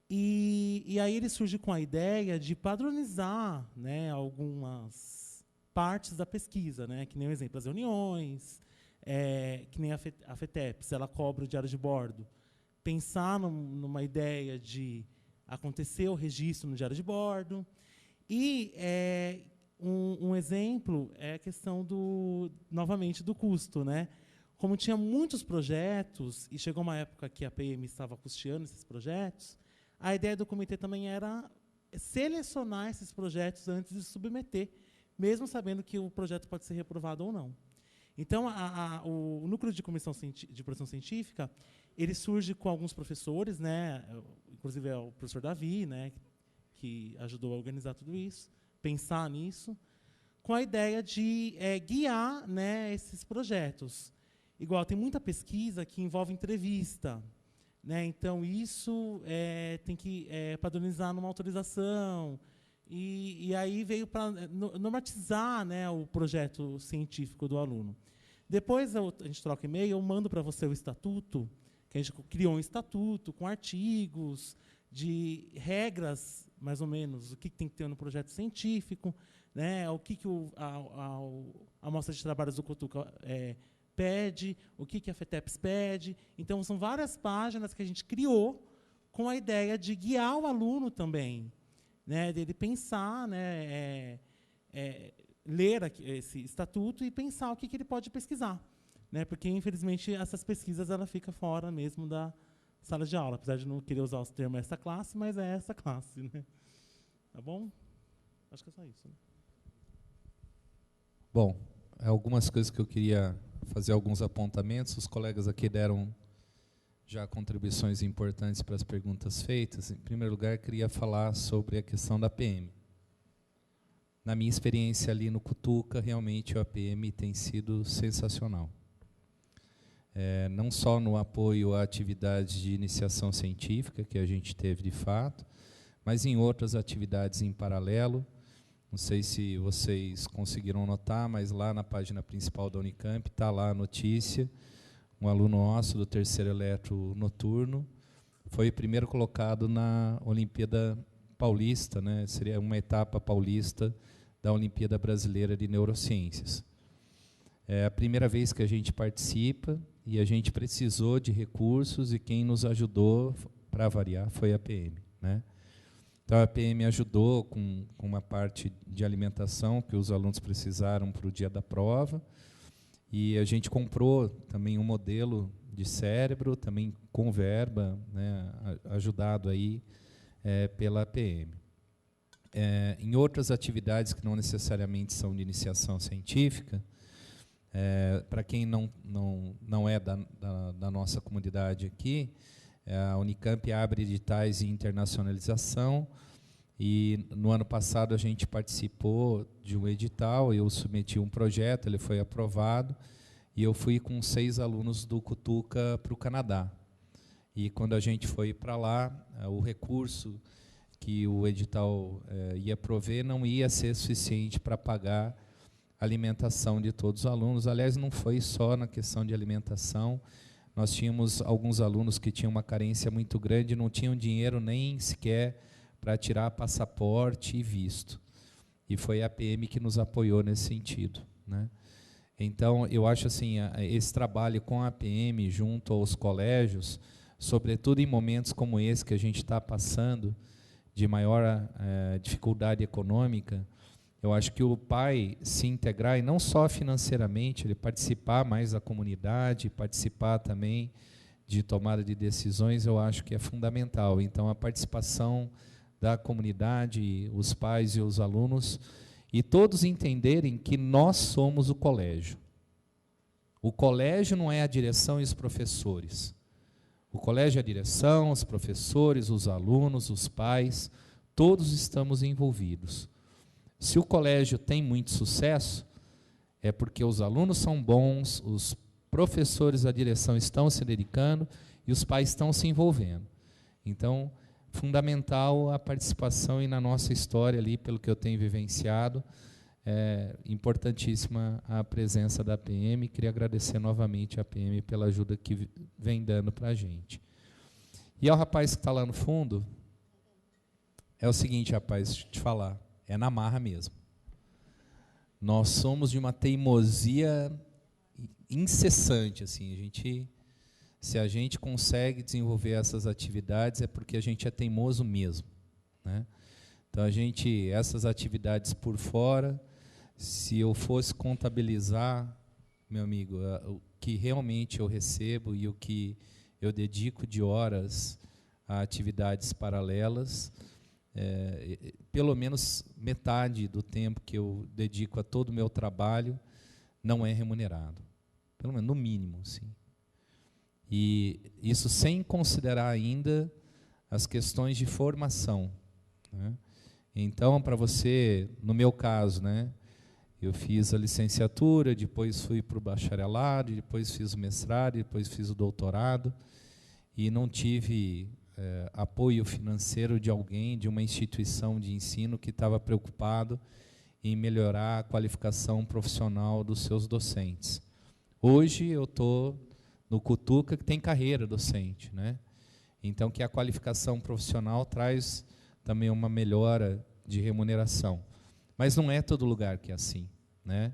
e aí ele surge com a ideia de padronizar, né, algumas partes da pesquisa, né, que nem o exemplo, as reuniões, que nem a FETEPS, ela cobra o diário de bordo. Pensar numa ideia de acontecer o registro no diário de bordo. E um exemplo é a questão, novamente, do custo. Né? Como tinha muitos projetos, e chegou uma época que a PM estava custeando esses projetos, a ideia do comitê também era selecionar esses projetos antes de submeter, mesmo sabendo que o projeto pode ser reprovado ou não. Então, o Núcleo de Comissão de Produção Científica, ele surge com alguns professores, né, inclusive o professor Davi, né, que ajudou a organizar tudo isso, pensar nisso, com a ideia de guiar, né, esses projetos. Igual, tem muita pesquisa que envolve entrevista, né? Então, isso tem que padronizar numa autorização. E aí veio para normatizar, né, o projeto científico do aluno. Depois a gente troca e-mail, eu mando para você o estatuto, que a gente criou um estatuto com artigos, de regras, mais ou menos, o que tem que ter no projeto científico, né, o que a amostra de trabalhos do Cutuca pede, o que a FETEPS pede. Então, são várias páginas que a gente criou com a ideia de guiar o aluno também, né, dele pensar, né, ler esse estatuto e pensar o que ele pode pesquisar, né, porque, infelizmente, essas pesquisas ela fica fora mesmo da sala de aula, apesar de não querer usar os termos essa classe, mas é essa classe, né? Tá bom? Acho que é só isso, né? Bom, algumas coisas que eu queria fazer, alguns apontamentos. Os colegas aqui deram já contribuições importantes para as perguntas feitas. Em primeiro lugar, queria falar sobre a questão da APM. Na minha experiência ali no Cutuca, realmente o APM tem sido sensacional. Não só no apoio à atividade de iniciação científica, que a gente teve de fato, mas em outras atividades em paralelo. Não sei se vocês conseguiram notar, mas lá na página principal da Unicamp está lá a notícia. Um aluno nosso do terceiro eletro noturno foi o primeiro colocado na Olimpíada Paulista, né? Seria uma etapa paulista da Olimpíada Brasileira de Neurociências. É a primeira vez que a gente participa e a gente precisou de recursos e quem nos ajudou, para variar, foi a PM, né? Então, a PM ajudou com uma parte de alimentação que os alunos precisaram para o dia da prova, e a gente comprou também um modelo de cérebro, também com verba, né, ajudado aí pela PM. Em outras atividades que não necessariamente são de iniciação científica, para quem não é da nossa comunidade aqui, a Unicamp abre editais de internacionalização, e no ano passado a gente participou de um edital, eu submeti um projeto, ele foi aprovado, e eu fui com 6 alunos do Cutuca para o Canadá. E quando a gente foi para lá, o recurso que o edital ia prover não ia ser suficiente para pagar a alimentação de todos os alunos. Aliás, não foi só na questão de alimentação. Nós tínhamos alguns alunos que tinham uma carência muito grande, não tinham dinheiro nem sequer para tirar passaporte e visto. E foi a PM que nos apoiou nesse sentido, né? Então, eu acho assim, esse trabalho com a PM junto aos colégios, sobretudo em momentos como esse que a gente está passando, de maior dificuldade econômica, eu acho que o pai se integrar, e não só financeiramente, ele participar mais da comunidade, participar também de tomada de decisões, eu acho que é fundamental. Então, a participação da comunidade, os pais e os alunos, e todos entenderem que nós somos o colégio. O colégio não é a direção e os professores. O colégio é a direção, os professores, os alunos, os pais, todos estamos envolvidos. Se o colégio tem muito sucesso, é porque os alunos são bons, os professores da direção estão se dedicando e os pais estão se envolvendo. Então, fundamental a participação, e na nossa história ali, pelo que eu tenho vivenciado, é importantíssima a presença da PM. Queria agradecer novamente a PM pela ajuda que vem dando para a gente. E ao rapaz que está lá no fundo, é o seguinte, rapaz, deixa eu te falar, é na marra mesmo. Nós somos de uma teimosia incessante, assim, se a gente consegue desenvolver essas atividades é porque a gente é teimoso mesmo, né? Então, essas atividades por fora, se eu fosse contabilizar, meu amigo, o que realmente eu recebo e o que eu dedico de horas a atividades paralelas, pelo menos metade do tempo que eu dedico a todo o meu trabalho não é remunerado. Pelo menos, no mínimo, sim. E isso sem considerar ainda as questões de formação, né? Então, para você, no meu caso, né, Eu fiz a licenciatura, depois fui para o bacharelado, depois fiz o mestrado, depois fiz o doutorado, e não tive apoio financeiro de alguém, de uma instituição de ensino que estava preocupado em melhorar a qualificação profissional dos seus docentes. Hoje eu estou no Cutuca, que tem carreira docente, né? Então, que a qualificação profissional traz também uma melhora de remuneração. Mas não é todo lugar que é assim, né?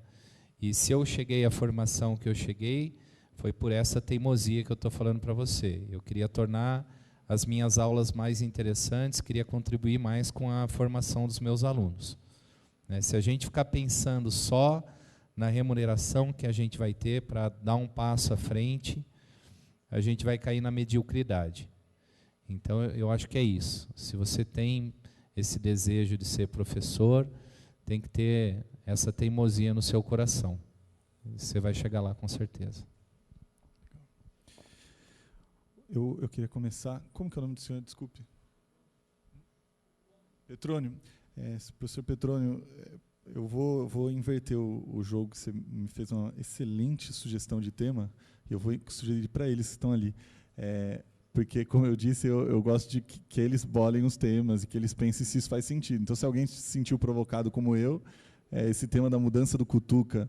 E se eu cheguei à formação que eu cheguei, foi por essa teimosia que eu estou falando para você. Eu queria tornar as minhas aulas mais interessantes, queria contribuir mais com a formação dos meus alunos. Né? Se a gente ficar pensando só na remuneração que a gente vai ter para dar um passo à frente, a gente vai cair na mediocridade. Então, eu acho que é isso. Se você tem esse desejo de ser professor, tem que ter essa teimosia no seu coração. Você vai chegar lá com certeza. Eu queria começar... Como que é o nome do senhor? Desculpe. Petrônio. Professor Petrônio, eu vou inverter o jogo, que você me fez uma excelente sugestão de tema, e eu vou sugerir para eles que estão ali. Porque, como eu disse, eu gosto de que eles bolem os temas e que eles pensem se isso faz sentido. Então, se alguém se sentiu provocado como eu, esse tema da mudança do Cutuca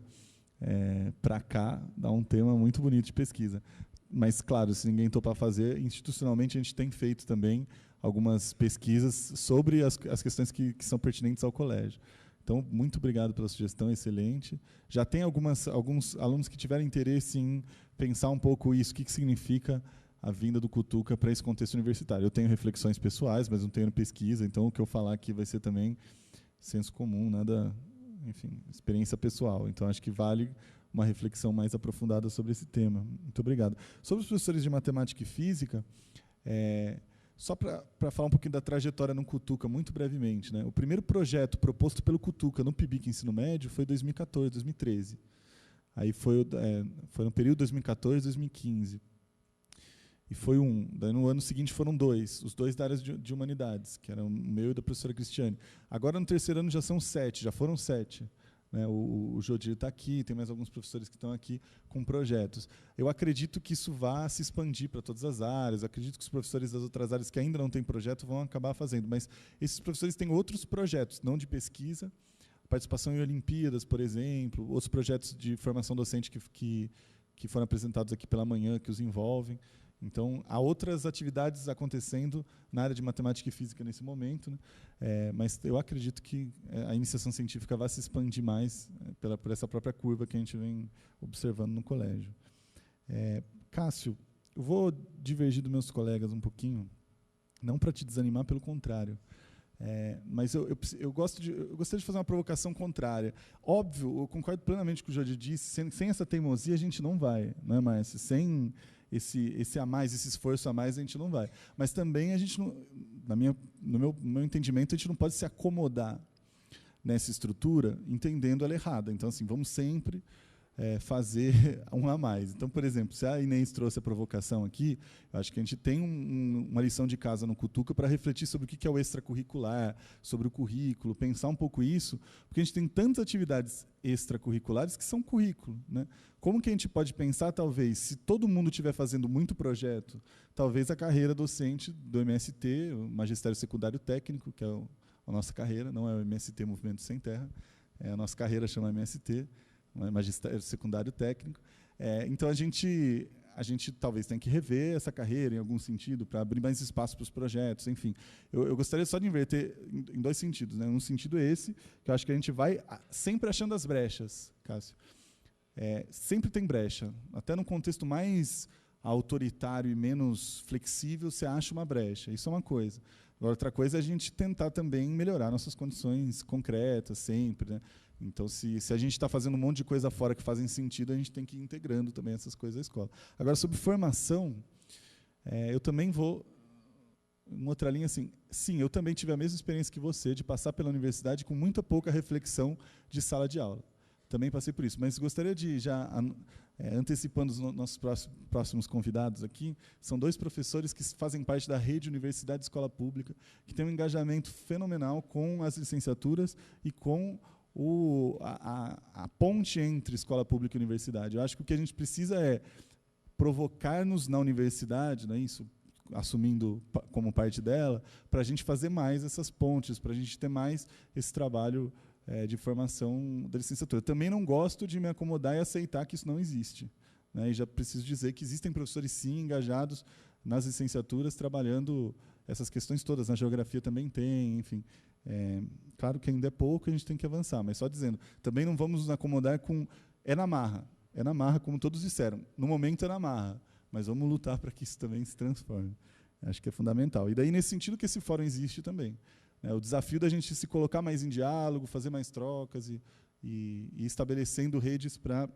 para cá dá um tema muito bonito de pesquisa. Mas, claro, se ninguém topar fazer, institucionalmente a gente tem feito também algumas pesquisas sobre as questões que são pertinentes ao colégio. Então, muito obrigado pela sugestão, excelente. Já tem alguns alunos que tiveram interesse em pensar um pouco isso, o que significa a vinda do Cutuca para esse contexto universitário. Eu tenho reflexões pessoais, mas não tenho pesquisa, então o que eu falar aqui vai ser também senso comum, nada, enfim, experiência pessoal. Então, acho que vale uma reflexão mais aprofundada sobre esse tema. Muito obrigado. Sobre os professores de matemática e física, só para falar um pouquinho da trajetória no Cutuca, muito brevemente, né? O primeiro projeto proposto pelo Cutuca no PIBIC Ensino Médio foi em 2014, 2013. Aí foi no período 2014, 2015. E foi daí no ano seguinte foram dois, os dois da área de humanidades, que eram o meu e da professora Cristiane. Agora, no terceiro ano, já foram 7. Né? O Jodir está aqui, tem mais alguns professores que estão aqui com projetos. Eu acredito que isso vá se expandir para todas as áreas, acredito que os professores das outras áreas que ainda não têm projeto vão acabar fazendo, mas esses professores têm outros projetos, não de pesquisa, participação em Olimpíadas, por exemplo, outros projetos de formação docente que foram apresentados aqui pela manhã, que os envolvem. Então, há outras atividades acontecendo na área de matemática e física nesse momento, né? Mas eu acredito que a iniciação científica vai se expandir mais por essa própria curva que a gente vem observando no colégio. Cássio, eu vou divergir dos meus colegas um pouquinho, não para te desanimar, pelo contrário. Mas eu gostaria de fazer uma provocação contrária. Óbvio, eu concordo plenamente com o que o Jodir disse, sem essa teimosia a gente não vai, não é, Márcio? Sem esse a mais, esse esforço a mais, a gente não vai. Mas também a gente não, no meu entendimento, a gente não pode se acomodar nessa estrutura entendendo ela errada. Então, assim, vamos sempre fazer um a mais. Então, por exemplo, se a Inês trouxe a provocação aqui, eu acho que a gente tem uma lição de casa no Cutuca para refletir sobre o que é o extracurricular, sobre o currículo, pensar um pouco isso, porque a gente tem tantas atividades extracurriculares que são currículo, né? Como que a gente pode pensar, talvez, se todo mundo estiver fazendo muito projeto, talvez a carreira docente do MST, o Magistério Secundário Técnico, que é a nossa carreira, não é o MST Movimento Sem Terra, a nossa carreira chama MST, Magistério Secundário Técnico. Então, a gente talvez tenha que rever essa carreira em algum sentido, para abrir mais espaço para os projetos, enfim. Eu gostaria só de inverter em dois sentidos, né? Um sentido esse, que eu acho que a gente vai sempre achando as brechas, Cássio. Sempre tem brecha. Até num contexto mais autoritário e menos flexível, você acha uma brecha. Isso é uma coisa. Agora, outra coisa é a gente tentar também melhorar nossas condições concretas, sempre, né? Então, se a gente está fazendo um monte de coisa fora que fazem sentido, a gente tem que ir integrando também essas coisas à escola. Agora, sobre formação, eu também vou... Uma outra linha, assim, sim, eu também tive a mesma experiência que você, de passar pela universidade com muita pouca reflexão de sala de aula. Também passei por isso, mas gostaria de, já antecipando os nossos próximos convidados aqui, são 2 professores que fazem parte da rede Universidade Escola Pública, que tem um engajamento fenomenal com as licenciaturas e com a ponte entre escola pública e universidade. Eu acho que o que a gente precisa é provocar-nos na universidade, né, isso assumindo como parte dela, para a gente fazer mais essas pontes, para a gente ter mais esse trabalho de formação da licenciatura. Também não gosto de me acomodar e aceitar que isso não existe, né, e já preciso dizer que existem professores, sim, engajados nas licenciaturas, trabalhando essas questões todas. Na geografia também tem, enfim. Claro que ainda é pouco, a gente tem que avançar, mas só dizendo, também não vamos nos acomodar com... É na marra, como todos disseram. No momento é na marra, mas vamos lutar para que isso também se transforme. Acho que é fundamental. E daí, nesse sentido, que esse fórum existe também. O desafio da gente se colocar mais em diálogo, fazer mais trocas e estabelecendo redes para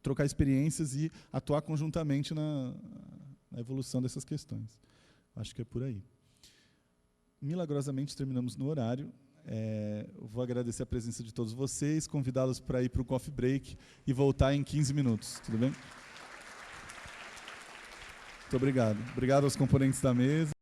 trocar experiências e atuar conjuntamente na evolução dessas questões. Acho que é por aí. Milagrosamente, terminamos no horário. Vou agradecer a presença de todos vocês, convidá-los para ir para o coffee break e voltar em 15 minutos. Tudo bem? Muito obrigado. Obrigado aos componentes da mesa.